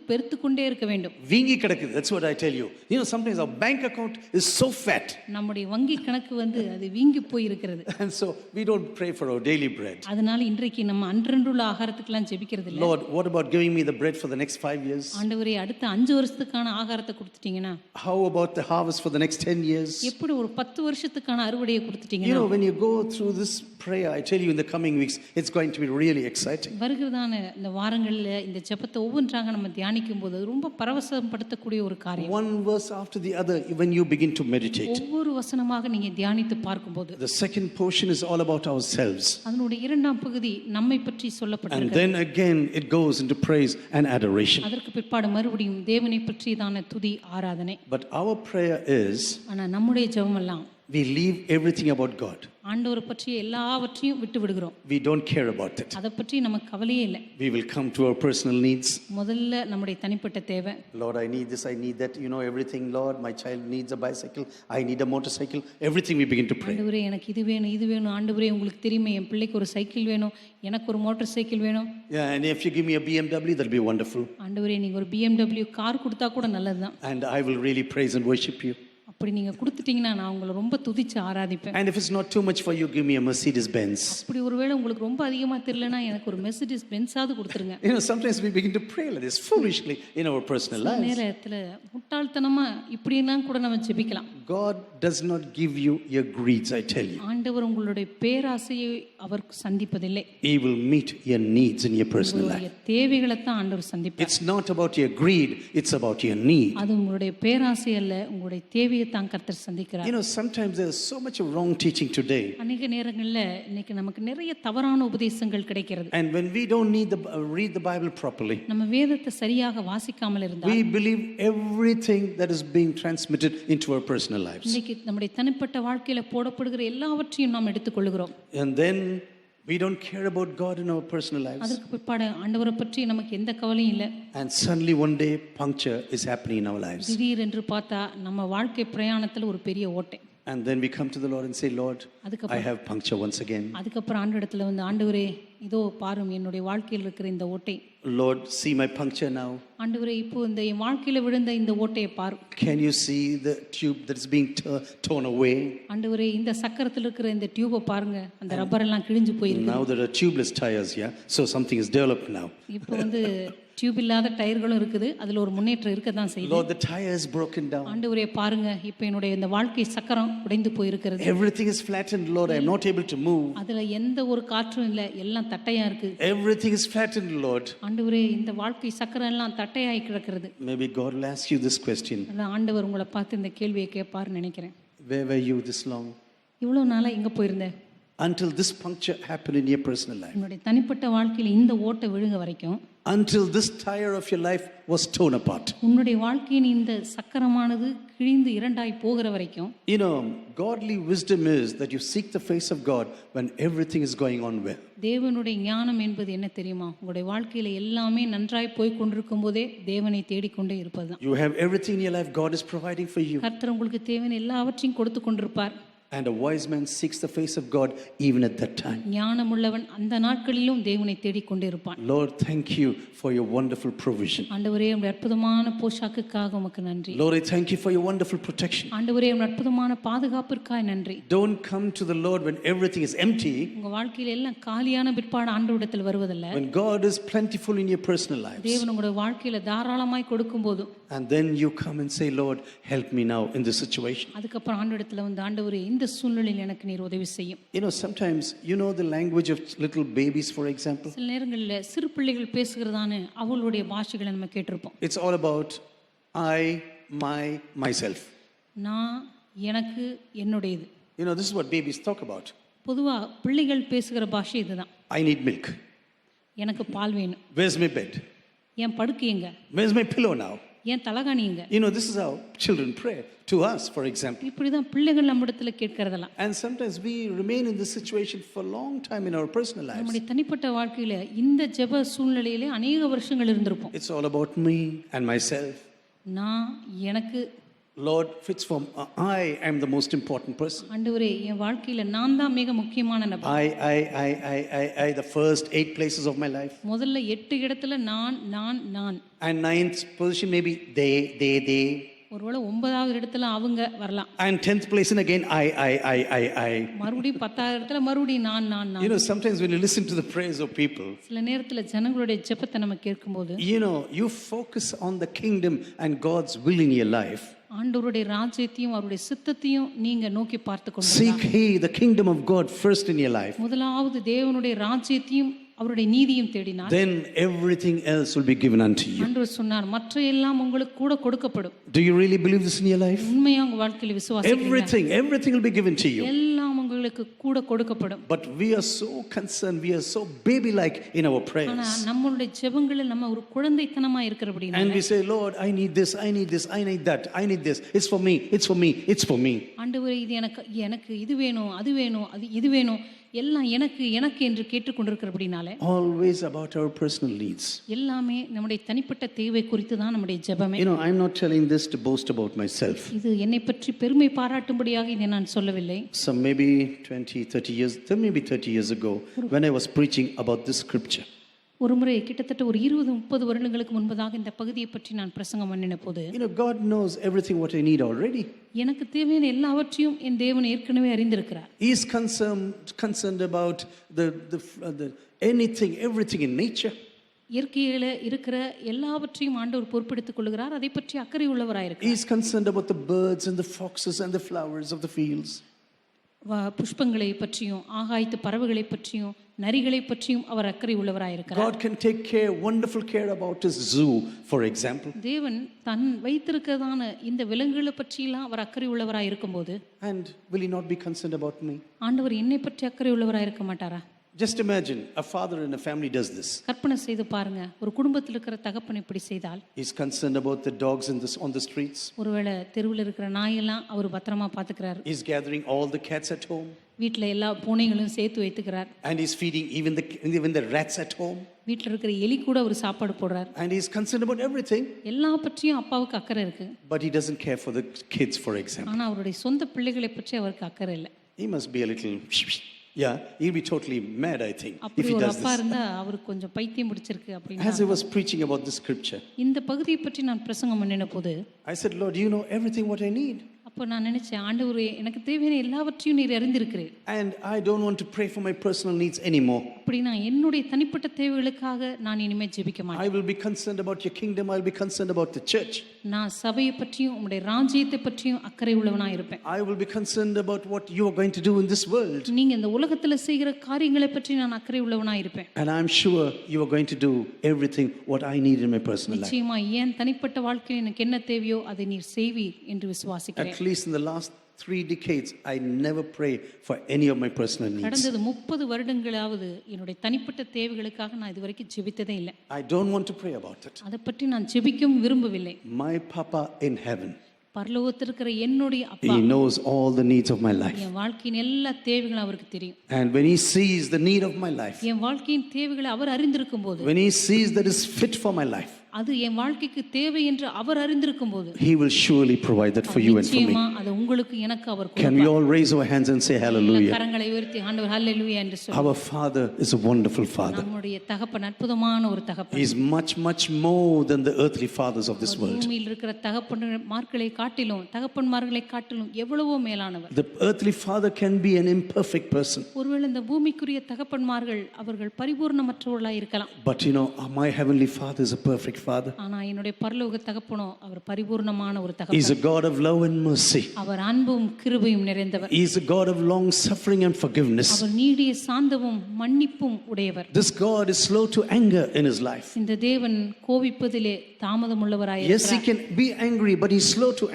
பெருத்து கொண்டே இருக்க வேண்டும். வீங்கி கிடக்குது. That's what I tell you. You know, sometimes our bank account is so fat. நம்முடைய வங்கி கணக்கு அது வீங்கி போய் இருக்கிறது. And so we don't pray for our daily bread. அதனால இன்றைக்கு நம்ம அன்றன்றுள்ள ஆகாரத்துக்குலாம் ஜெபிக்கிறது இல்ல. Lord, what about giving me the bread for the next 5 years? ஆண்டவரே, அடுத்த 5 வருஷத்துக்கான ஆகாரத்தை கொடுத்துட்டீங்கன்னா, How about the harvest for the next 10 years? எப்படி ஒரு 10 வருஷத்துக்கான அறுவடையை You கொடுத்துட்டீங்கன்னா, know, when you go through this prayer, I tell you, in the coming weeks, it's going to be really exciting. வருகிறதான இந்த வாரங்கள்ல இந்த ஜெபத்தை ஒவ்வொன்றாக நம்ம தியானிக்கும் போது அது ரொம்ப பரவசப்படுத்தக்கூடிய ஒரு காரியம். One verse after the other when you begin to meditate. ஒவ்வொரு வசனமாக நீங்க தியானித்து பார்க்கும்போது, The second portion is all about ourselves. அதனுடைய இரண்டாம் பகுதி நம்மை பற்றி And சொல்லப்பட்டிருக்கிறது. then again it goes into praise and adoration. அதற்கு பிற்பாடு மறுபடியும் தேவனை பற்றியதான துதி ஆராதனை. But our prayer is, ஆனா நம்முடைய ஜெபம் எல்லாம் we leave everything about God. ஆண்டவரை பற்றி எல்லாவற்றையும் விட்டு விடுகிறோம். We don't care about it. அதை பற்றி நமக்கு கவலையே இல்லை. We will come to our personal needs. முதல்ல நம்முடைய தனிப்பட்ட தேவை. Lord, I need this, I need that. You know everything, Lord. My child needs a bicycle. I need a motorcycle. Everything we begin to pray. ஆண்டவரே, எனக்கு இது வேணும் ஆண்டவரே, உங்களுக்கு தெரியுமே என் பிள்ளைக்கு ஒரு சைக்கிள் வேணும், எனக்கு ஒரு மோட்டார் சைக்கிள் வேணும். Yeah, and if you give me a BMW, that'll be wonderful. ஆண்டவரே, நீங்க ஒரு BMW கார் கொடுத்தா கூட நல்லதுதான். And I will really praise and worship you. அப்படி நீங்க கொடுத்துட்டீங்கன்னா நான் உங்களை ரொம்ப துதிச்சு ஆராதிப்பேன். And if it's not too much for you, give me a Mercedes Benz. அப்படி ஒருவேளை உங்களுக்கு ரொம்ப அதிகமா தெரியலனா எனக்கு ஒரு மெர்சிடிஸ் பென்ஸாவது கொடுத்துருங்க. You know, sometimes we begin to pray like this foolishly in our personal lives. நேரத்துல முட்டாள்தனமா இப்படியெல்லாம் கூட நம்ம ஜெபிக்கலாம். God does not give you your greeds, I tell you. ஆண்டவர் உங்களுடைய பேராசையை அவர் சந்திப்பதில்லை. He will meet your needs in your personal life. உங்களுடைய தேவைகளை தான் ஆண்டவர் சந்திப்பார். It's not about your greed, it's about your need. அது உங்களுடைய பேராசை அல்ல, உங்களுடைய தேவையை தான் கர்த்தர் சந்திக்கிறார். You know, sometimes there's so much of wrong teaching today. அநேக நேரங்கள்ல இன்னைக்கு நமக்கு நிறைய தவறான உபதேசங்கள் கிடைக்கிறது. And when we don't read the Bible properly, நம்ம வேதத்தை சரியாக வாசிக்காமல் இருந்தால் we believe everything that is being transmitted into our personal lives. இன்னைக்கு நம்முடைய தனிப்பட்ட வாழ்க்கையில போடப்படுகிற எல்லாவற்றையும் நாம் எடுத்துக்கொள்கிறோம். And then we don't care about God in our personal lives. அதற்கு பிற்பாடு ஆண்டவரை பற்றி நமக்கு எந்த கவலையும் இல்லை. And suddenly one day puncture is happening in our lives. திடீர் என்று பார்த்தா நம்ம வாழ்க்கை பிரயாணத்துல ஒரு பெரிய ஓட்டை. And then we come to the Lord and say, Lord, I have puncture once again. அதுக்கப்புறம் ஆண்டவரிடத்துல ஆண்டவரே, இதோ பாரும் என்னுடைய வாழ்க்கையில் இருக்கிற இந்த ஓட்டை. Lord, see my puncture now. ஆண்டவரே, இப்போ இந்த என் வாழ்க்கையில விழுந்த இந்த ஓட்டையை பாரு. Can you see the tube that is being torn away? ஆண்டவரே, இந்த சக்கரத்துல இருக்கிற இந்த டியூபை பாருங்க, அந்த ரப்பர் எல்லாம் கிழிஞ்சு போயிருக்கு. Now there are tubeless tires, yeah, so something is developed now. இப்போ டியூப் இல்லாத டயர்களும் இருக்குது, அதுல ஒரு முன்னேற்றம் இருக்க தான் செய்யுது. Lord, the tire is broken down. ஆண்டவரே, பாருங்க இப்போ என்னுடைய இந்த வாழ்க்கை சக்கரம் உடைந்து போயிருக்கிறது. Everything is flattened, Lord. I am not able to move. அதுல எந்த ஒரு காற்றும் இல்ல, எல்லாம் தட்டையா இருக்கு. Everything is flattened, Lord. ஆண்டவரே, இந்த வாழ்க்கை சக்கரம் எல்லாம் தட்டையாய் கிடக்கிறது. Maybe God will ask you this question. ஆண்டவர் உங்களை பார்த்து இந்த கேள்வியை கேட்பார்னு நினைக்கிறேன். Where were you this long? இவ்வளோ நாளாக எங்கே போயிருந்த? Until this puncture happened in your personal life. உன்னுடைய தனிப்பட்ட வாழ்க்கையில் இந்த ஓட்டை விழுங்க வரைக்கும், Until this tire of your life was torn apart. உன்னுடைய வாழ்க்கையின் இந்த சக்கரமானது கிழிந்து இரண்டாய் போகிற வரைக்கும். You know, godly wisdom is that you seek the face of God when everything is going on well. தேவனுடைய ஞானம் என்பது என்ன தெரியுமா? உங்களுடைய வாழ்க்கையில எல்லாமே நன்றாய் போய் கொண்டிருக்கும் போதே தேவனை தேடிக்கொண்டே இருப்பதுதான். You have everything in your life God is providing for you. கர்த்தர் உங்களுக்கு தேவையான எல்லாவற்றையும் கொடுத்து கொண்டிருப்பார். And a wise man seeks the face of God even at that time. ஞானமுள்ளவன் அந்த நாட்களிலும் தேவனை தேடிக்கொண்டே இருப்பான். Lord, thank you for your wonderful provision. ஆண்டவரே, உம்முடைய அற்புதமான போஷாக்குக்காக உமக்கு நன்றி. Lord, I thank you for your wonderful protection. ஆண்டவரே, உம்முடைய அற்புதமான பாதுகாப்பிற்காக நன்றி. Don't come to the Lord when everything is empty. உங்க வாழ்க்கையில எல்லாம் காலியான பிற்பாடு ஆண்டவரிடத்தில் வருவதல்ல. When God is plentiful in your personal lives. தேவன் உங்களுடைய வாழ்க்கையில தாராளமாய் கொடுக்கும்போது, And then you come and say, Lord, help me now in this situation. அதுக்கப்புறம் ஆண்டவரிடத்தில் வந்து, ஆண்டவரே, இந்த சூழ்நிலையில் எனக்கு நீர் உதவி செய்யும். You know, sometimes you know the language of little babies, for example. சில நேரங்களில் சிறு பிள்ளைகள் பேசுகிறதான அவளுடைய பாஷைகளை நம்ம கேட்டிருப்போம். It's all about I, myself. நான், எனக்கு, என்னுடையது. You know, this is what babies talk about. பொதுவா பிள்ளைகள் பேசுகிற பாஷை இதுதான். I need milk. எனக்கு பால் வேணும். Where's my bed? என் படுக்கை எங்க? Where's my pillow now? என் தலகாணி எங்க? You know, this is how children pray to us, for example. இப்படிதான் பிள்ளைகள் நம்மிடத்துல கேட்கறதெல்லாம். And sometimes we remain in this situation for a long time in our personal lives. நம்முடைய தனிப்பட்ட வாழ்க்கையில இந்த ஜெப சூழ்நிலையிலே அநேக வருஷங்கள் இருந்திருப்போம். It's all about me and myself. நான், எனக்கு. Lord, fits for I am the most important person. ஆண்டவரே, என் வாழ்க்கையில நான் தான் மிக முக்கியமான நபர். I the first 8 places of my life. முதல்ல 8 இடத்துல நான். And 9th position maybe they. ஒருவேளை 9வது இடத்துல அவங்க வரலாம். And 10th place in again I. மறுபடியும் 10வது இடத்துல மறுபடியும் நான். You know, sometimes when you listen to the prayers of people, சில நேரத்துல ஜனங்களுடைய ஜெபத்தை நம்ம கேட்கும்போது, you know, you focus on the kingdom and God's will in your life. ஆண்டவருடைய ராஜ்யத்தையும் அவருடைய சித்தத்தையும் நீங்க நோக்கி பார்த்து Seek கொண்டிருக்கீங்க. ye the kingdom of God first in your life. முதலாவது தேவனுடைய ராஜ்யத்தையும் அவருடைய நீதியும் தேடினார். Then everything else will be given unto you. ஆண்டவர் சொன்னார், மற்ற எல்லாம் உங்களுக்கு கூட கொடுக்கப்படும். Do you really believe this in your life? உண்மையா உங்க வாழ்க்கையில விசுவாசிக்கிறீங்களா? Everything will be given to you. எல்லாம் உங்களுக்கு கூட கொடுக்கப்படும். But we are so concerned, we are so baby like in our ஆனா prayers. நம்மளுடைய ஜெபங்களில் நம்ம ஒரு குழந்தைத்தனமா இருக்கிறபடினால, And we say, Lord, I need this, I need this, I need that, I need this. It's for me, it's for me, it's for me. ஆண்டவரே, இது எனக்கு இது வேணும், அது வேணும், இது வேணும், எல்லாம் எனக்கு என்று கேட்டுக்கொண்டிருக்கிறபடினால, Always about our personal needs. எல்லாமே நம்முடைய தனிப்பட்ட தேவை குறித்து தான் நம்முடைய ஜெபமே. You know, I'm not telling this to boast about myself. இது என்னை பற்றி பெருமை பாராட்டும்படியாக இதை நான் சொல்லவில்லை. Some maybe 20, 30 years, maybe 30 years ago, when I was preaching about this scripture. ஒரு முறை கிட்டத்தட்ட ஒரு 20-30 வருடங்களுக்கு முன்பதாக இந்த பகுதியை பற்றி நான் பிரசங்கம் பண்ணின போது, You know, God knows everything what I need already. எனக்கு தேவையான எல்லாவற்றையும் என் தேவன் ஏற்கனவே அறிந்திருக்கிறார். He is concerned about the anything, everything in nature. இயற்கையில இருக்கிற எல்லாவற்றையும் ஆண்டவர் பொறுப்பெடுத்துக் கொள்கிறார். அதை பற்றி அக்கறை உள்ளவராயிருக்கிறார். He is concerned about the birds and the foxes and the flowers of the fields. புஷ்பங்களை பற்றியும் ஆகாயத்து பறவைகளை பற்றியும் நரிகளை பற்றியும் அவர் அக்கறை உள்ளவராயிருக்கிறார். God can take wonderful care about his zoo, for example. தேவன் தன் வைத்திருக்கிறதான இந்த விலங்குகளை பற்றியெல்லாம் அவர் அக்கறை உள்ளவராயிருக்கும்போது, And will he not be concerned about me? ஆண்டவர் என்னை பற்றி அக்கறை உள்ளவராயிருக்க மாட்டாரா? Just imagine a father in a family does this. கற்பனை செய்து பாருங்க, ஒரு குடும்பத்தில் இருக்கிற தகப்பன் இப்படி செய்தால். He's concerned about the dogs on the streets. ஒருவேளை தெருவில் இருக்கிற நாயெல்லாம் அவர் பத்திரமா பாத்துக்கிறார். He's gathering all the cats at home. வீட்டுல எல்லா பூனைகளும் சேர்த்து வைத்துக்கிறார். And he's feeding even the rats at home. வீட்டுல இருக்கிற எலி கூட அவர் சாப்பாடு போடுறார். And he's concerned about everything. எல்லா பற்றியும் அப்பாவுக்கு அக்கறை இருக்கு. But he doesn't care for the kids, for example. ஆனா அவருடைய சொந்த பிள்ளைகளை பற்றி அவருக்கு அக்கறை இல்லை. He must be a little, he'll be totally mad, I think, if அப்படி he ஒரு does அப்பா this. இருந்தா அவருக்கு கொஞ்சம் பைத்தியம் பிடிச்சிருக்கு As அப்படின்னா. I was preaching about this scripture, இந்த பகுதியை பற்றி நான் பிரசங்கம் பண்ணின போது, I said, Lord, you know everything what I need. அப்போ நான் நினைச்சேன், ஆண்டவரே, எனக்கு தேவையான எல்லாவற்றையும் நீர் அறிந்திருக்கிறீர். And I don't want to pray for my personal needs anymore. அப்படி நான் என்னுடைய தனிப்பட்ட தேவைகளுக்காக நான் இனிமேல் ஜெபிக்க மாட்டேன். I will be concerned about your kingdom. I'll be concerned about the church. நான் சபையை பற்றியும் உம்முடைய ராஜ்யத்தை பற்றியும் அக்கறை உள்ளவனா இருப்பேன். I will be concerned about what you are going to do in this world. நீங்க இந்த உலகத்துல செய்கிற காரியங்களை பற்றி நான் அக்கறை உள்ளவனா இருப்பேன். And I'm sure you are going to do everything what I need in my personal life. நிச்சயமா என் தனிப்பட்ட வாழ்க்கையில் எனக்கு என்ன தேவையோ அதை நீர் செய்வீர் என்று விசுவாசிக்கிறேன். At least in the last 3 decades, I never pray for any of my personal needs. கடந்தது 30 வருடங்களாவது என்னுடைய தனிப்பட்ட தேவைகளுக்காக நான் இதுவரைக்கும் ஜெபித்ததே இல்லை. I don't want to pray about it. அதை பற்றி நான் ஜெபிக்கவும் விரும்பவில்லை. My Papa in heaven, பரலோகத்தில் இருக்கிற என்னுடைய அப்பா, He knows all the needs of my life. என் வாழ்க்கையின் எல்லா தேவைகளும் அவருக்கு தெரியும். And when He sees the need of my life, என் வாழ்க்கையின் தேவைகளை அவர் அறிந்திருக்கும் போது, when He sees that is fit for my life, அது என் வாழ்க்கைக்கு தேவை என்று அவர் அறிந்திருக்கும் போது, He will surely provide that for you and for me. நிச்சயமா அது உங்களுக்கு எனக்கு அவர் Can we all raise our hands and say hallelujah? கரங்களை உயர்த்தி ஆண்டவர் ஹல்லேலூயா என்று சொல்லுவோம். Our Father is a wonderful Father. நம்முடைய தகப்பன் அற்புதமான ஒரு தகப்பன். He is much, much more than the earthly fathers of this world. பூமியில் இருக்கிற தகப்பன்மார்களை காட்டிலும் எவ்வளவோ மேலானவர். The earthly father can be an imperfect person. ஒருவேளை இந்த பூமிக்குரிய தகப்பன்மார்கள் அவர்கள் பரிபூர்ணமற்றவர்களாய் இருக்கலாம். But you know, my heavenly Father is a perfect Father. ஆனா என்னுடைய பரலோக தகப்பனோ அவர் பரிபூர்ணமான ஒரு He is தகப்பன். a God of love and mercy. அவர் அன்பும் கிருபையும் நிறைந்தவர். He is a God of long suffering and forgiveness. அவர் நீடிய சாந்தமும் மன்னிப்பும் உடையவர். This God is slow to anger in his life. இந்த தேவன் கோபிப்பதிலே தாமதமுள்ளவராய் Yes, he இருக்கிறார். can be angry, but he's slow to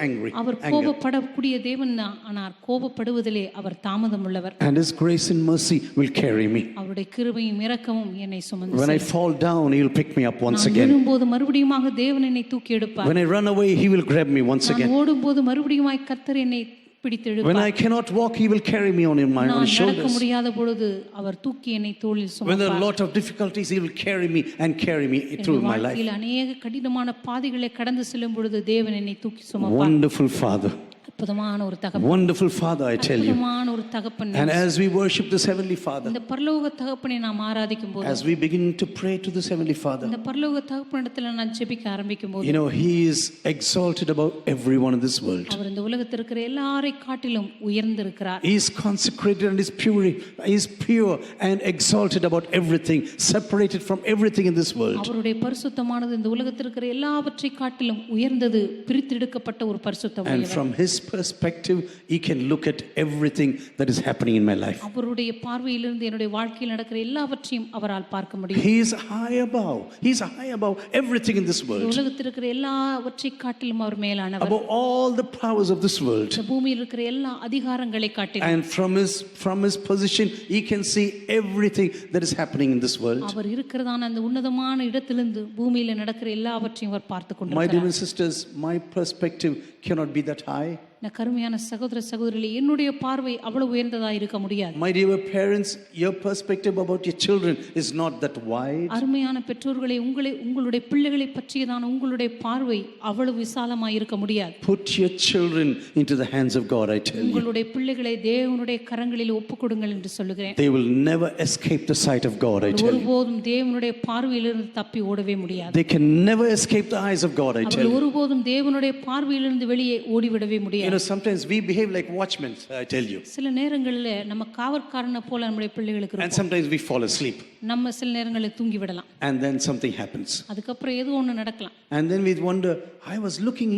our anger. கோபப்படக்கூடிய தேவன் தான், ஆனால் கோபப்படுவதிலே அவர் தாமதமுள்ளவர். And his grace and mercy will carry me. அவருடைய கிருபையும் இரக்கமும் என்னை சுமந்து When I செல்லும். fall down, he will pick me up once நான் again. விழும்போது மறுபடியுமாக தேவன் என்னை தூக்கி எடுப்பார். When I run away, he will grab me once நான் again. ஓடும்போது மறுபடியுமாய் கர்த்தர் என்னை பிடித்து When எடுப்பார். I cannot walk, he will carry me on நான் his நடக்க shoulders. முடியாத பொழுது அவர் தூக்கி என்னை தோளில் When there are a சுமப்பார். lot of difficulties, he will carry me and carry me through my life. வாழ்க்கையில் அநேக கடினமான பாதைகளை கடந்து செல்லும் பொழுது தேவன் என்னை தூக்கி சுமப்பார். Wonderful Father. அற்புதமான ஒரு தகப்பன். Wonderful Father, I tell you. அற்புதமான ஒரு தகப்பன். And as we worship this Heavenly Father, இந்த பரலோக தகப்பனை நாம் ஆராதிக்கும் போது, as we begin to pray to this Heavenly Father, இந்த பரலோக தகப்பனிடத்தில் நான் ஜெபிக்க ஆரம்பிக்கும் போது, you know, He is exalted above everyone in this world. அவர் இந்த உலகத்தில் இருக்கிற எல்லாரை காட்டிலும் உயர்ந்திருக்கிறார். He is consecrated and is pure. He is pure and exalted about everything, separated from everything in this world. அவருடைய பரிசுத்தமானது இந்த உலகத்தில் இருக்கிற எல்லாவற்றை காட்டிலும் உயர்ந்தது, பிரித்தெடுக்கப்பட்ட ஒரு பரிசுத்தம். And from His perspective, He can look at everything that is happening in my life. அவருடைய பார்வையிலிருந்து என்னுடைய வாழ்க்கையில் நடக்கிற எல்லாவற்றையும் அவரால் பார்க்க முடியும். He is high above. He is high above everything in this இந்த world. உலகத்தில் இருக்கிற எல்லாவற்றை காட்டிலும் அவர் மேலானவர். Above all the powers of this world. இந்த பூமியில் இருக்கிற எல்லா அதிகாரங்களை காட்டிலும், And from his position, he can see everything that is happening in this world. அவர் இருக்கிறதான அந்த உன்னதமான இடத்திலிருந்து பூமியில நடக்கிற எல்லாவற்றையும் அவர் பார்த்து My கொண்டிருக்கிறார். dear sisters, my perspective cannot be that high. நான் கருமையான சகோதர சகோதரிகளே, என்னுடைய பார்வை அவ்வளவு உயர்ந்ததா இருக்க முடியாது. My dear parents, your perspective about your children is not that wide. அருமையான பெற்றோர்களே, உங்களுடைய பிள்ளைகளை பற்றியதான உங்களுடைய பார்வை அவ்வளவு விசாலமாய் இருக்க முடியாது. Put your children into the hands of God, I tell you. உங்களுடைய பிள்ளைகளை தேவனுடைய கரங்களில் ஒப்புக்கொடுங்கள் என்று சொல்லுகிறேன். They will never escape the sight of God, I tell you. ஒருபோதும் தேவனுடைய பார்வையிலிருந்து தப்பி ஓடவே முடியாது. They can never escape the eyes of God, I tell அவர்கள் you. ஒருபோதும் தேவனுடைய பார்வையிலிருந்து வெளியே ஓடிவிடவே முடியாது. You know, sometimes we behave like watchmen, I tell you. சில நேரங்களில் நம்ம காவற்காரனை போல நம்முடைய பிள்ளைகளுக்கு And இருக்கும். sometimes we fall asleep. நம்ம சில நேரங்களில் தூங்கி விடலாம். And then something happens. அதுக்கப்புறம் ஏதோ ஒன்று நடக்கலாம். And then we wonder, I was looking,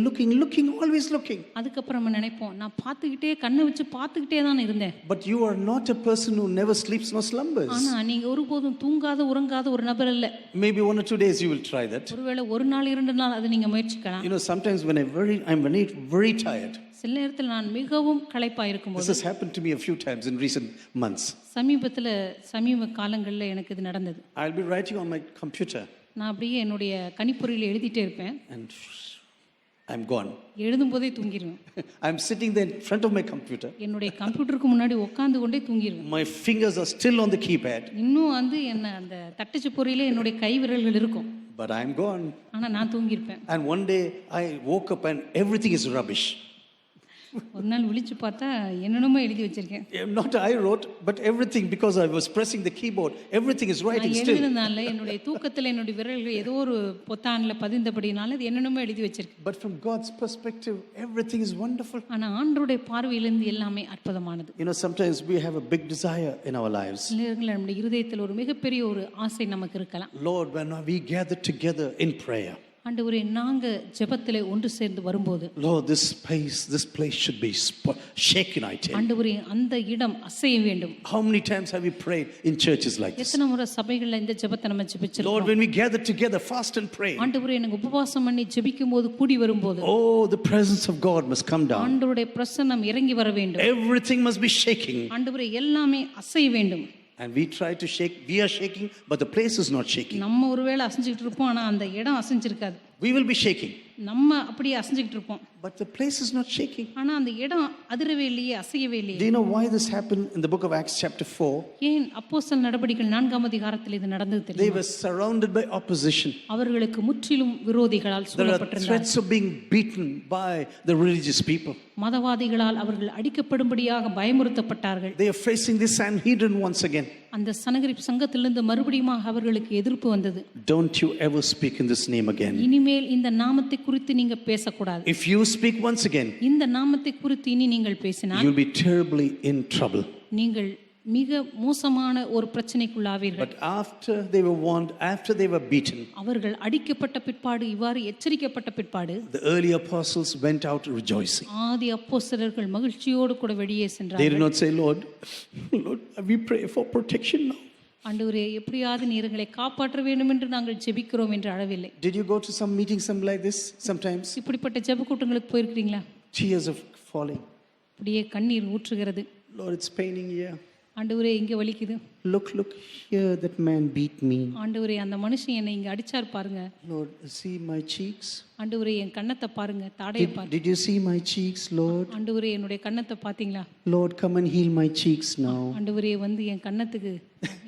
always looking. அதுக்கப்புறம் நம்ம நினைப்போம், நான் பார்த்துக்கிட்டே கண்ணை வச்சு பார்த்துக்கிட்டே தான் இருந்தேன். But you are not a person who never sleeps nor slumbers. ஆனா நீங்க ஒருபோதும் தூங்காத உறங்காத ஒரு நபர் அல்ல. Maybe 1 or 2 days you will try that. ஒருவேளை ஒரு நாள் 2 நாள் அதை நீங்க முயற்சிக்கலாம். You know, sometimes when I'm very tired. சில நேரத்தில் நான் மிகவும் களைப்பா This இருக்கும்போது, has happened to me a few times in recent months. சமீப காலங்களில் எனக்கு இது நடந்தது. I'll be writing on my computer நான் அப்படியே என்னுடைய கணிப்பொறியில் எழுதிட்டே இருப்பேன். and I'm gone. எழுதும் போதே தூங்கிடுவேன். I'm sitting there in front of my computer. என்னுடைய கம்ப்யூட்டருக்கு முன்னாடி உட்கார்ந்து கொண்டே தூங்கிடுவேன். My fingers are still on the keypad. இன்னும் என்ன அந்த தட்டச்சு பொறியில என்னுடைய கை விரல்கள் இருக்கும். But I'm gone. ஆனா நான் தூங்கியிருப்பேன். And one day I woke up and everything is rubbish. ஒரு நாள் விழிச்சு பார்த்தா என்னென்னமோ எழுதி வச்சிருக்கேன். Not I wrote, but everything, because I was pressing the keyboard, everything is writing நான் still. எழுதினால என்னுடைய தூக்கத்தில் என்னுடைய விரல்கள் ஏதோ ஒரு பொத்தான்ல பதிந்தபடினால இது என்னென்னமோ எழுதி வச்சிருக்கேன். But from God's perspective, everything is wonderful. ஆனா ஆண்டவருடைய பார்வையிலிருந்து எல்லாமே அற்புதமானது. You know, sometimes we have a big desire in our lives. சில நேரங்களில் நம்முடைய இருதயத்தில் ஒரு மிகப்பெரிய ஒரு ஆசை நமக்கு இருக்கலாம். Lord, when we gather together in prayer, ஆண்டவரே நாங்க ஜெபத்திலே ஒன்று சேர்ந்து வரும்போது Lord, this place should be shaken, I tell you. ஆண்டவரே அந்த இடம் அசைய வேண்டும். How many times have we prayed in churches like this? எத்தனை முறை சபைகள்ல இந்த ஜெபத்தை நம்ம ஜெபிச்சிருக்கோம். Lord, when we gather together, fast and pray, ஆண்டவரே நாங்க உபவாசம் பண்ணி ஜெபிக்கும்போது கூடி வரும்போது oh, the presence of God must come down. ஆண்டவருடைய பிரசன்னம் இறங்கி வர வேண்டும். Everything must be shaking. ஆண்டவரே எல்லாமே அசைய வேண்டும். And we try to shake, we are shaking, but the place is not shaking. நம்ம ஒருவேளை அசைஞ்சிட்டு இருப்போம், ஆனா அந்த இடம் அசைஞ்சிருக்காது. We will be shaking, நம்ம அப்படியே அசைஞ்சிட்டு இருப்போம், but the place is not shaking. ஆனா அந்த இடம் அதிரவே இல்லையே, அசையவே இல்லையே. Do you know why this happened in the book of Acts chapter 4? ஏன் அப்போஸ்தலர் நடபடிகள் 4ஆம் அதிகாரத்தில் இது நடந்தது They தெரியுமா? were surrounded by opposition. அவர்களுக்கு முற்றிலும் விரோதிகளால் There are சூழப்பட்டிருந்தார்கள். threats of being beaten by the religious people. மதவாதிகளால் அவர்கள் அடிக்கப்படும்படியாக பயமுறுத்தப்பட்டார்கள். They are facing the Sanhedrin once again. அந்த சனகரிப்பு சங்கத்திலிருந்து மறுபடியும் அவர்களுக்கு எதிர்ப்பு வந்தது. Don't you ever speak in this name again. இனிமேல் இந்த நாமத்தை குறித்து நீங்க பேசக்கூடாது. If you speak once again, இந்த நாமத்தை குறித்து இனி நீங்கள் பேசினால் you'll be terribly in trouble. நீங்கள் மிக மோசமான ஒரு பிரச்சனைக்குள்ளாவீர்கள். But after they were warned, after they were beaten, அவர்கள் அடிக்கப்பட்ட பிற்பாடு, இவ்வாறு எச்சரிக்கப்பட்ட பிற்பாடு, the early apostles went out rejoicing. ஆதி அப்போஸ்தலர்கள் மகிழ்ச்சியோடு கூட வெளியே They did சென்றார்கள். not say, Lord, we pray for protection now. ஆண்டவரே எப்படியாவது நீர் எங்களை காப்பாற்ற வேண்டும் என்று நாங்கள் ஜெபிக்கிறோம் என்று அழவில்லை. Did you go to some meetings, something like this sometimes? இப்படிப்பட்ட ஜெப கூட்டங்களுக்கு போயிருக்கிறீங்களா? Tears of falling. அப்படியே கண்ணீர் ஊற்றுகிறது. Lord, it's paining here. ஆண்டவரே இங்க வலிக்குது. Look here, that man beat me. ஆண்டவரே அந்த மனுஷன் என்னை இங்க அடிச்சார் பாருங்க. Lord, see my cheeks. ஆண்டவரே என் கன்னத்தை பாருங்க, தாடையை பாருங்க. Did you see my cheeks, Lord? ஆண்டவரே என்னுடைய கன்னத்தை பாத்தீங்களா? Lord, come and heal my cheeks now. ஆண்டவரே வந்து என் கன்னத்துக்கு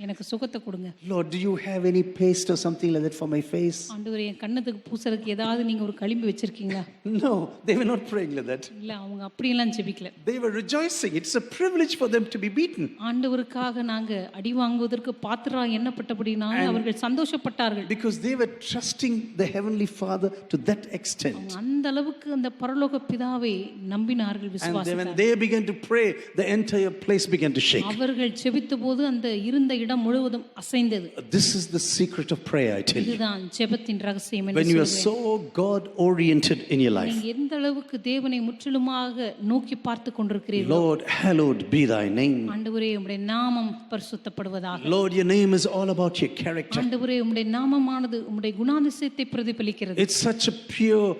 எனக்கு சுகத்தை கொடுங்க. Lord, do you have any paste or something like that for my face? ஆண்டவரே என் கன்னத்துக்கு பூசறதுக்கு ஏதாவது நீங்க ஒரு களிம்பு வச்சிருக்கீங்களா? No, they were not praying like that. இல்ல, அவங்க அப்படியெல்லாம் ஜெபிக்கல. They were rejoicing. It's a privilege for them to be beaten. ஆண்டவருக்காக நாங்க அடி வாங்குவதற்கு பாத்திரா எண்ணப்பட்டபடினால அவர்கள் சந்தோஷப்பட்டார்கள். Because they were trusting the Heavenly Father to that extent. அந்த அளவுக்கு அந்த பரலோக பிதாவை நம்பினார்கள், And when விசுவாசித்தார்கள். they began to pray, the entire place began to shake. அவர்கள் ஜெபித்தபோது அந்த இருந்த இடம் முழுவதும் அசைந்தது. This is the secret of prayer, I tell you. இதுதான் ஜெபத்தின் ரகசியம் என்று When you are சொல்வேன். so God oriented in your life, நீங்க எந்த அளவுக்கு தேவனை முற்றிலுமாக நோக்கி பார்த்து கொண்டிருக்கிறீர்கள். Lord, hallowed be thy name. ஆண்டவரே உம்முடைய நாமம் பரிசுத்தப்படுவதாக. Lord, your name is all about your character. ஆண்டவரே உம்முடைய நாமமானது உம்முடைய குணாதிசயத்தை பிரதிபலிக்கிறது. It's such a pure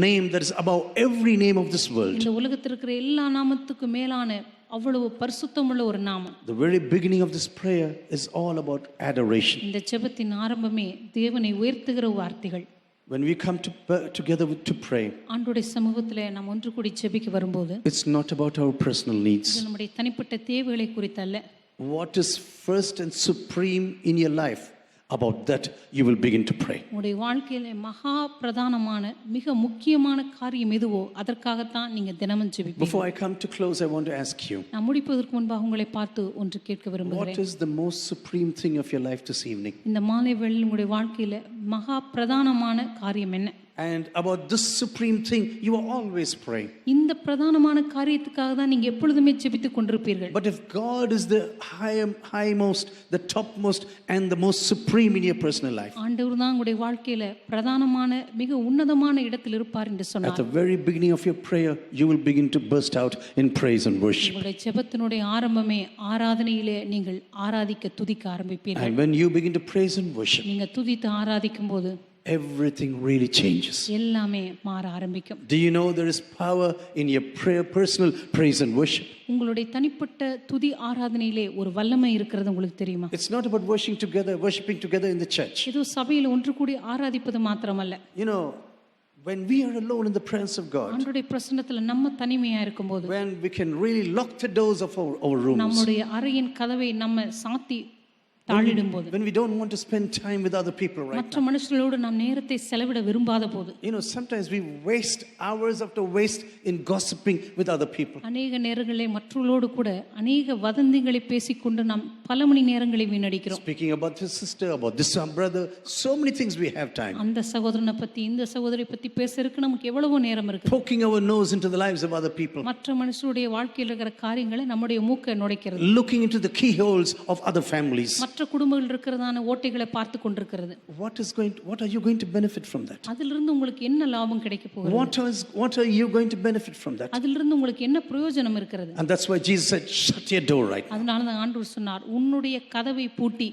name that is above every name of this world. இந்த உலகத்தில் இருக்கிற எல்லா நாமத்துக்கும் மேலான அவ்வளவு பரிசுத்தமுள்ள ஒரு நாமம். The very beginning of this prayer is all about adoration. இந்த ஜெபத்தின் ஆரம்பமே தேவனை உயர்த்துகிற வார்த்தைகள். When we come together to pray, ஆண்டவருடைய சமூகத்திலே நாம் ஒன்று கூடி ஜெபிக்க வரும்போது it's not about our personal needs. இது நம்முடைய தனிப்பட்ட தேவைகளை குறித்தல்ல. What is first and supreme in your life, about that you will begin to pray. உங்களுடைய வாழ்க்கையில மகா பிரதானமான மிக முக்கியமான காரியம் எதுவோ அதற்காகத்தான் நீங்க தினமும் ஜெபிப்பீங்க. Before I come to close, I want to ask you, நான் முடிப்பதற்கு முன்பாக உங்களை பார்த்து ஒன்று கேட்க what விரும்புகிறேன். is the most supreme thing of your life this evening? இந்த மாலை வேளையில் உங்களுடைய வாழ்க்கையில மகா பிரதானமான காரியம் என்ன? And about this supreme thing, you are always praying. இந்த பிரதானமான காரியத்துக்காக தான் நீங்க எப்பொழுதுமே ஜெபித்துக் கொண்டிருப்பீர்கள். But if God is the highmost, the topmost, and the most supreme in your personal life, ஆண்டவர் தான் உங்களுடைய வாழ்க்கையில பிரதானமான மிக உன்னதமான இடத்தில் இருப்பார் என்று at சொன்னார். the very beginning of your prayer, you will begin to burst out in praise and worship. உங்களுடைய ஜெபத்தினுடைய ஆரம்பமே ஆராதனையிலே நீங்கள் ஆராதிக்க துதிக்க ஆரம்பிப்பீர்கள். And when you begin to praise and worship, நீங்க துதித்து ஆராதிக்கும் போது everything really changes. எல்லாமே மாற ஆரம்பிக்கும். Do you know there is power in your prayer, personal praise and worship? உங்களுடைய தனிப்பட்ட துதி ஆராதனையிலே ஒரு வல்லமை இருக்கிறது உங்களுக்கு தெரியுமா? It's not about worshiping together in the church. ஏதோ சபையில் ஒன்று கூடி ஆராதிப்பது மாத்திரமல்ல. You know, when we are alone in the presence of God, ஆண்டவருடைய பிரசன்னத்துல நம்ம தனிமையா இருக்கும்போது, when we can really lock the doors of our rooms, நம்முடைய அறையின் கதவை நம்ம சாத்தி தாளிடும்போது, when we don't want to spend time with other people, right? மற்ற மனுஷர்களோடு நாம் நேரத்தை செலவிட விரும்பாத போது, You know, sometimes we waste hours after waste in gossiping with other people. அநேக நேரங்களிலே மற்றவர்களோடு கூட அநேக வதந்திகளை பேசிக்கொண்டு நாம் பல மணி நேரங்களை வீணடிக்கிறோம். Speaking about this sister, about this brother, so many things we have time. அந்த சகோதரனை பத்தி இந்த சகோதரி பத்தி பேசறதுக்கு நமக்கு எவ்வளவோ நேரம் இருக்கு. Poking our nose into the lives of other people. மற்ற மனுஷருடைய வாழ்க்கையில் இருக்கிற காரியங்களை நம்முடைய மூக்கை நுழைக்கிறது. Looking into the keyholes of other families. மற்ற குடும்பங்கள் இருக்கிறதான ஓட்டைகளை பார்த்து கொண்டிருக்கிறது. What are you going to benefit from that? அதிலிருந்து உங்களுக்கு என்ன லாபம் கிடைக்க போகிறது? What are you going to benefit from that? அதிலிருந்து உங்களுக்கு என்ன பிரயோஜனம் இருக்கிறது? And that's why Jesus said, shut your door right now. அதனால தான் ஆண்டவர் சொன்னார், உன்னுடைய கதவை பூட்டி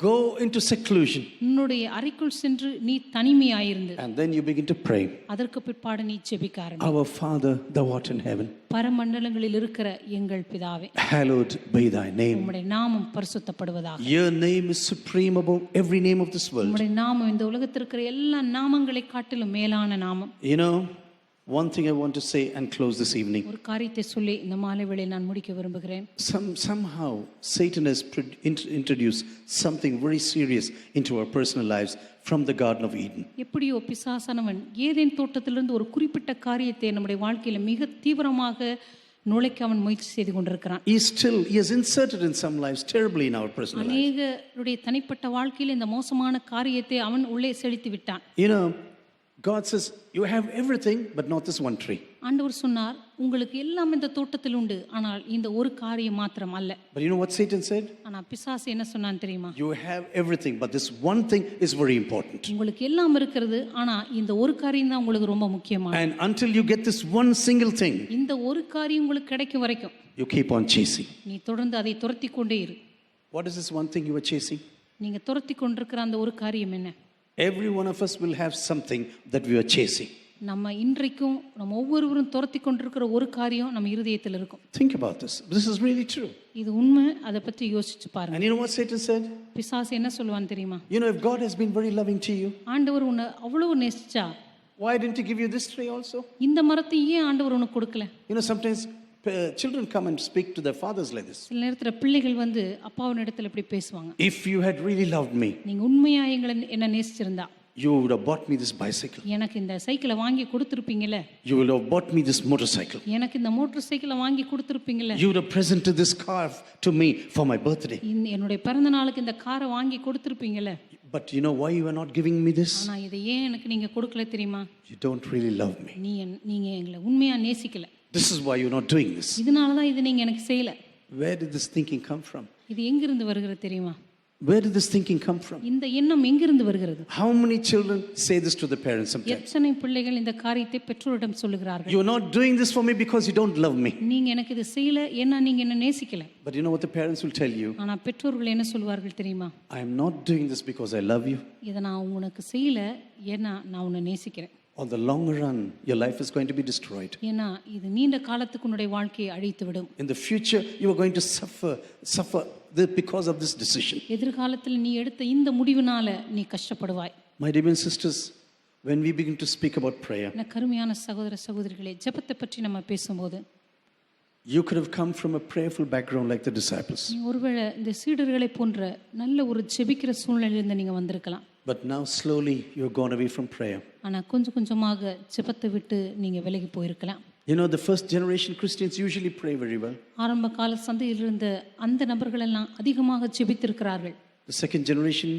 Go into seclusion. உன்னுடைய அறைக்குள் சென்று நீ தனிமையாயிருந்து And then you begin to pray. அதற்கு பிற்பாடு நீ ஜெபிக்க ஆரம்பி. Our Father, thou art in heaven. பரமண்டலங்களில் இருக்கிற எங்கள் பிதாவே, Hallowed be thy name. உம்முடைய நாமம் பரிசுத்தப்படுவதாக. Your name is supreme above every name of this world. உம்முடைய நாமம் இந்த உலகத்தில் இருக்கிற எல்லா நாமங்களை காட்டிலும் மேலான நாமம். You know, one thing I want to say and close this evening. ஒரு காரியத்தை சொல்லி இந்த மாலை வேளை நான் முடிக்க விரும்புகிறேன். Somehow Satan has introduced something very serious into our personal lives from the Garden of Eden. எப்படியோ பிசாசானவன் ஏதேன் தோட்டத்திலிருந்து ஒரு குறிப்பிட்ட காரியத்தை நம்முடைய வாழ்க்கையில மிக தீவிரமாக நுழைக்க அவன் முயற்சி செய்து கொண்டிருக்கிறான். He has inserted in some lives terribly in our personal lives. அநேகருடைய தனிப்பட்ட வாழ்க்கையில இந்த மோசமான காரியத்தை அவன் உள்ளே செலுத்தி விட்டான். You know, God says, you have everything but not this one tree. ஆண்டவர் சொன்னார், உங்களுக்கு எல்லாம் இந்த தோட்டத்தில் உண்டு, ஆனால் இந்த ஒரு காரியம் மாத்திரம் அல்ல. But you know what Satan said? ஆனா பிசாசு என்ன சொன்னான் தெரியுமா? You have everything but this one thing is very important. உங்களுக்கு எல்லாம் இருக்கிறது, ஆனா இந்த ஒரு காரியம் தான் உங்களுக்கு ரொம்ப முக்கியமானது. And until you get this one single thing, இந்த ஒரு காரியம் உங்களுக்கு கிடைக்கும் வரைக்கும் you keep on chasing. நீ தொடர்ந்து அதை துரத்தி கொண்டே இரு. What is this one thing you are chasing? நீங்க துரத்தி கொண்டிருக்கிற அந்த ஒரு காரியம் என்ன? Every one of us will have something that we are chasing. நம்ம இன்றைக்கும் நம்ம ஒவ்வொருவரும் துரத்தி கொண்டிருக்கிற ஒரு காரியம் நம்ம இருதயத்தில் இருக்கும். Think about this. This is really true. இது உண்மை, அதை பற்றி யோசிச்சு பாருங்க. And you know what Satan said? பிசாசு என்ன சொல்வான் தெரியுமா? You know, if God has been very loving to you, ஆண்டவர் உன்னை அவ்வளவு நேசிச்சா why didn't he give you this tree also? இந்த மரத்தை ஏன் ஆண்டவர் உனக்கு கொடுக்கல? You know, sometimes children come and speak to their fathers like this. சில நேரத்தில் பிள்ளைகள் வந்து அப்பாவின் இடத்துல இப்படி பேசுவாங்க. If you had really loved me, நீங்க உண்மையா என்ன நேசிச்சிருந்தா you would have bought me this bicycle. எனக்கு இந்த சைக்கிளை வாங்கி கொடுத்திருப்பீங்கல. You would have bought me this motorcycle. எனக்கு இந்த மோட்டார் சைக்கிளை வாங்கி கொடுத்திருப்பீங்கல. You would have presented this car to me for my birthday. என்னுடைய பிறந்த நாளுக்கு இந்த காரை வாங்கி கொடுத்திருப்பீங்கல. But you know why you are not giving me this? ஆனா இதை ஏன் எனக்கு நீங்க கொடுக்கல தெரியுமா? You don't really love me. நீங்க எங்களை உண்மையா நேசிக்கல. This is why you're not doing this. இதனால தான் இது நீங்க எனக்கு செய்யல. Where did this thinking come from? இது எங்கிருந்து வருகிறது தெரியுமா? Where did this thinking come from? இந்த எண்ணம் எங்கிருந்து வருகிறது? How many children say this to the parents sometimes? எத்தனை பிள்ளைகள் இந்த காரியத்தை பெற்றோரிடம் சொல்லுகிறார்கள்? You're not doing this for me because you don't love me. நீங்க எனக்கு இது செய்யல, ஏன்னா நீங்க என்ன நேசிக்கல. But you know what the parents will tell you? ஆனா பெற்றோர்கள் என்ன சொல்வார்கள் தெரியுமா? I am not doing this because I love you. இத நான் உனக்கு செய்யல, ஏன்னா நான் உன்னை நேசிக்கிறேன். On the long run, your life is going to be destroyed. ஏன்னா இது நீண்ட காலத்துக்கு உன்னுடைய வாழ்க்கையை அழித்து விடும். In the future, you are going to suffer because of this decision. எதிர்காலத்தில் நீ எடுத்த இந்த முடிவினால நீ கஷ்டப்படுவாய். My dear sisters, when we begin to speak about prayer, என்ன கருமையான சகோதர சகோதரிகளே, ஜெபத்தை பற்றி நம்ம பேசும்போது you could have come from a prayerful background like the disciples. நீ ஒருவேளை இந்த சீடர்களை போன்ற நல்ல ஒரு ஜெபிக்கிற சூழ்நிலையிலிருந்து நீங்க வந்திருக்கலாம். But now slowly you have gone away from prayer. ஆனா கொஞ்சம் கொஞ்சமாக ஜெபத்தை விட்டு நீங்க விலகி போயிருக்கலாம். You know, the first generation Christians usually pray very well. ஆரம்ப கால சந்தையில் இருந்த அந்த நபர்கள் எல்லாம் அதிகமாக ஜெபித்திருக்கிறார்கள். The second generation,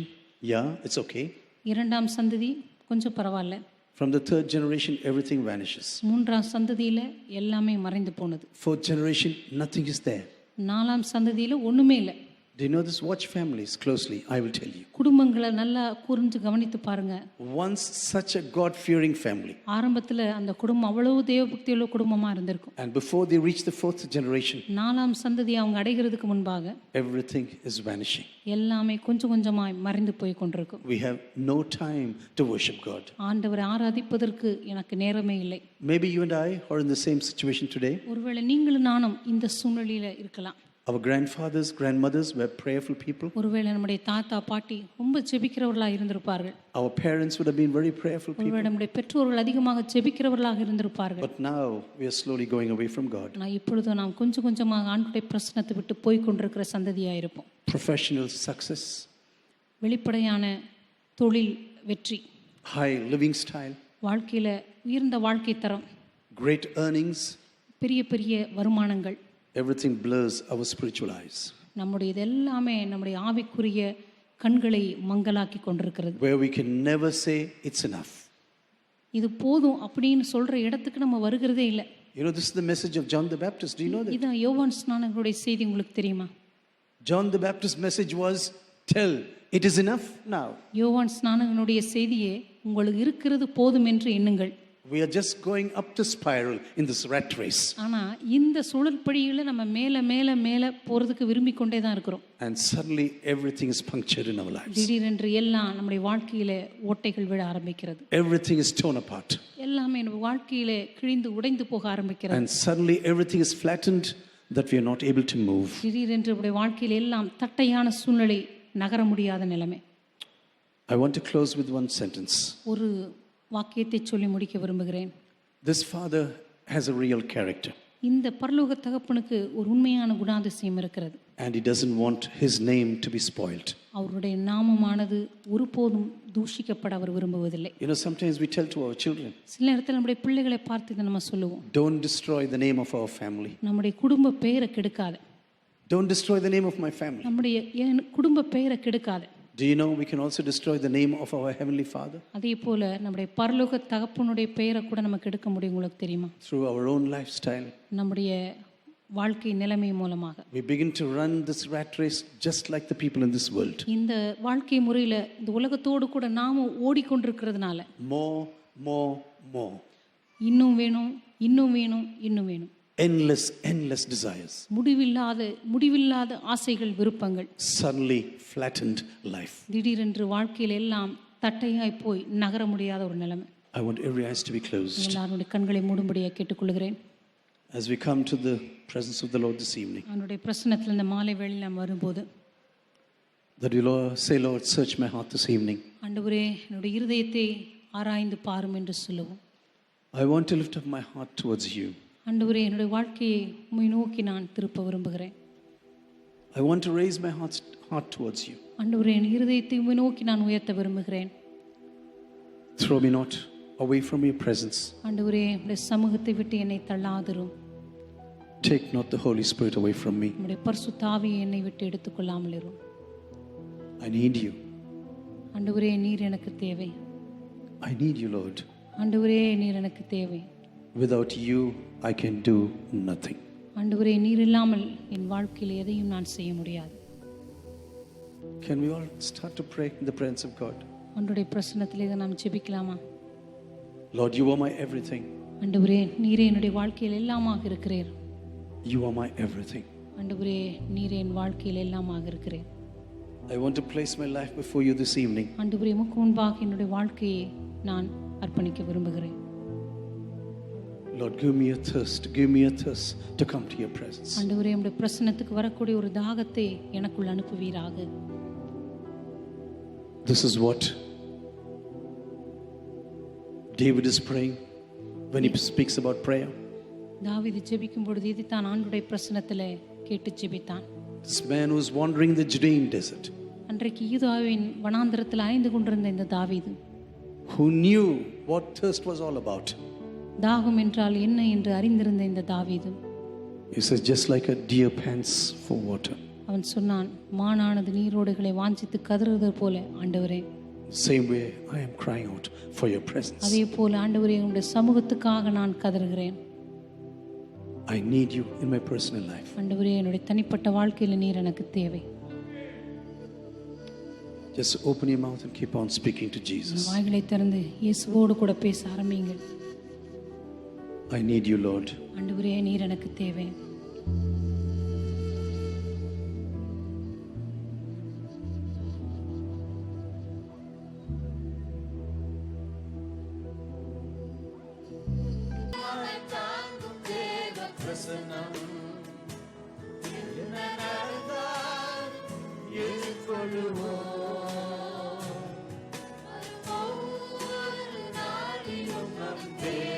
yeah, it's okay. இரண்டாம் சந்ததி கொஞ்சம் பரவாயில்ல. From the third generation, everything vanishes. மூன்றாம் சந்ததியில எல்லாமே மறைந்து போனது. Fourth generation, nothing is there. நாலாம் சந்ததியில ஒண்ணுமே இல்லை. Do you know this? Watch families closely. I will tell you. குடும்பங்களை நல்லா கூர்ந்து கவனித்து பாருங்க. Once such a God-fearing family. ஆரம்பத்துல அந்த குடும்பம் அவ்வளவு தேவபக்தியுள்ள குடும்பமா இருந்திருக்கும். And before they reach the fourth generation, நாலாம் சந்ததி அவங்க அடைகிறதுக்கு முன்பாக everything is vanishing. எல்லாமே கொஞ்சம் கொஞ்சமாய் மறைந்து போய் கொண்டிருக்கும். We have no time to worship God. ஆண்டவரை ஆராதிப்பதற்கு எனக்கு நேரமே இல்லை. Maybe you and I are in the same situation today. ஒருவேளை நீங்களும் நானும் இந்த சூழ்நிலையில இருக்கலாம். Our grandfathers, grandmothers were prayerful people. ஒருவேளை நம்முடைய தாத்தா பாட்டி ரொம்ப ஜெபிக்கிறவர்களா இருந்திருப்பார்கள். Our parents would have been very prayerful people. ஒருவேளை நம்முடைய பெற்றோர்கள் அதிகமாக ஜெபிக்கிறவர்களாக இருந்திருப்பார்கள். But now we are slowly going away from God. நான் இப்பொழுது நாம் கொஞ்சம் கொஞ்சமாக ஆண்டவருடைய பிரசன்னத்தை விட்டு போய் கொண்டிருக்கிற சந்ததியா இருப்போம். Professional success, வெளிப்படையான தொழில் வெற்றி, high living style, வாழ்க்கையில உயர்ந்த வாழ்க்கை தரம், great earnings, பெரிய பெரிய வருமானங்கள், everything blurs our spiritual eyes. நம்முடைய இதெல்லாமே நம்முடைய ஆவிக்குரிய கண்களை மங்கலாக்கி கொண்டிருக்கிறது. Where we can never say it's enough. இது போதும் அப்படின்னு சொல்ற இடத்துக்கு நம்ம வருகிறதே இல்லை. You know, this is the message of John the Baptist. Do you know that? இதான் யோவான் ஸ்நானகருடைய செய்தி உங்களுக்கு தெரியுமா? John the Baptist's message was, Tell, it is enough now. யோவான் ஸ்நானகனுடைய செய்தியே உங்களுக்கு இருக்கிறது போதும் என்று எண்ணுங்கள். We are just going up the spiral in this rat race. ஆனா இந்த சுழற்படியில நம்ம மேல மேல மேல போறதுக்கு விரும்பிக் கொண்டே தான் இருக்கிறோம். And suddenly everything is punctured in our lives. திடீரென்று எல்லாம் நம்முடைய வாழ்க்கையில ஓட்டைகள் விழ ஆரம்பிக்கிறது. Everything is torn apart. எல்லாமே நம்ம வாழ்க்கையில கிழிந்து உடைந்து போக ஆரம்பிக்கிறது. And suddenly everything is flattened that we are not able to move. திடீரென்று நம்முடைய வாழ்க்கையில எல்லாம் தட்டையான சூழ்நிலை, நகர முடியாத நிலைமை. I want to close with one sentence. ஒரு வாக்கியத்தை சொல்லி முடிக்க விரும்புகிறேன். This father has a real character. இந்த பரலோக தகப்பனுக்கு ஒரு உண்மையான குணாதிசயம் இருக்கிறது. And he doesn't want his name to be spoiled. அவருடைய நாமமானது ஒருபோதும் தூஷிக்கப்பட அவர் விரும்புவதில்லை. You know, sometimes we tell to our children, சில நேரத்தில் நம்முடைய பிள்ளைகளை பார்த்து இதை நம்ம சொல்லுவோம். don't destroy the name of our family. நம்முடைய குடும்ப பெயரை கெடுக்காத. Don't destroy the name of my family. நம்முடைய குடும்ப பெயரை கெடுக்காத. Do you know we can also destroy the name of our heavenly Father? அதே போல நம்முடைய பரலோக தகப்பனுடைய பெயரை கூட நம்ம கெடுக்க முடியும். உங்களுக்கு தெரியுமா? Through our own lifestyle. நம்முடைய வாழ்க்கை நிலைமை மூலமாக We begin to run this rat race just like the people in this world. இந்த வாழ்க்கை முறையில இந்த உலகத்தோடு கூட நாம ஓடிக்கொண்டிருக்கிறதுனால More, more, more. இன்னும் வேணும், இன்னும் வேணும், இன்னும் வேணும். Endless desires. முடிவில்லாத ஆசைகள், விருப்பங்கள். Suddenly flattened life. திடீரென்று வாழ்க்கையில் எல்லாம் தட்டையாய் போய் நகர முடியாத ஒரு நிலைமை. I want every eyes to be closed. எல்லாருடைய கண்களை மூடும்படியாக கேட்டுக்கொள்கிறேன். As we come to the presence of the Lord this evening, அவனுடைய பிரசன்னத்தில் இந்த மாலை வேளையில் நாம் வரும்போது, that you say, Lord, search my heart this evening. ஆண்டவரே என்னுடைய இருதயத்தை ஆராய்ந்து பாரும் என்று சொல்லுவோம். I want to lift up my heart towards you. ஆண்டவரே என்னுடைய வாழ்க்கையை உம்மை நோக்கி நான் திருப்ப விரும்புகிறேன். I want to raise my heart towards you. ஆண்டவரே என் இருதயத்தை உம்மை நோக்கி நான் உயர்த்த விரும்புகிறேன். Throw me not away from your presence. ஆண்டவரே உம்முடைய சமூகத்தை விட்டு என்னை தள்ளாதிரும். Take not the Holy Spirit away from me. உம்முடைய பரிசுத்த ஆவியை என்னை விட்டு எடுத்துக்கொள்ளாமல் இரும். I need you. ஆண்டவரே நீர் எனக்கு தேவை. I need you, Lord. ஆண்டவரே நீர் எனக்கு தேவை. Without you, I can do nothing. ஆண்டவரே நீர் இல்லாமல் என் வாழ்க்கையில் எதையும் நான் செய்ய முடியாது. Can we all start to pray in the presence of God? ஆண்டவருடைய பிரசன்னத்திலே நாம் ஜெபிக்கலாமா? Lord, you are my everything. ஆண்டவரே நீரே என்னுடைய வாழ்க்கையில் எல்லாமாக இருக்கிறீர். You are my everything. ஆண்டவரே நீரே என் வாழ்க்கையில் எல்லாமாக இருக்கிறீர். I want to place my life before you this evening. ஆண்டவரே உமக்கு முன்பாக என்னுடைய வாழ்க்கையை நான் அர்ப்பணிக்க விரும்புகிறேன். Lord, give me a thirst to come to your presence. ஆண்டவரே உம்முடைய பிரசன்னத்துக்கு வரக்கூடிய ஒரு தாகத்தை எனக்குள் அனுப்புவீராக. This is what David is praying when he speaks about prayer. தாவீது ஜெபிக்கும் பொழுது இதைத்தான் ஆண்டவருடைய பிரசன்னத்திலே கேட்டு ஜெபித்தான். This man who was wandering the Judean desert, அன்றைக்கு யூதாவின் வனாந்தரத்தில் அலைந்து கொண்டிருந்த இந்த தாவீது, who knew what thirst was all about. தாகம் என்றால் என்ன என்று அறிந்திருந்த இந்த தாவீது, He says, just like a deer pants for water, அவன் சொன்னான், மானானது நீரோடைகளை வாஞ்சித்து கதறுவது போல ஆண்டவரே, same way I am crying out for your presence. அதே போல ஆண்டவரே உம்முடைய சமூகத்துக்காக நான் கதறுகிறேன். I need you in my personal life. ஆண்டவரே என்னுடைய தனிப்பட்ட வாழ்க்கையில் நீர் எனக்கு தேவை. Just open your mouth and keep on speaking to Jesus. வாய்களை திறந்து இயேசுவோடு கூட பேச ஆரம்பியுங்கள். I need you, Lord. ஆண்டவரே நீர் எனக்கு தேவை. தாங்கும் தேவ பிரசன்னம் என்ன நடந்தால் எதிர்கொள்ளுவோம். ஒவ்வொரு நாளிலும் நம் தேவ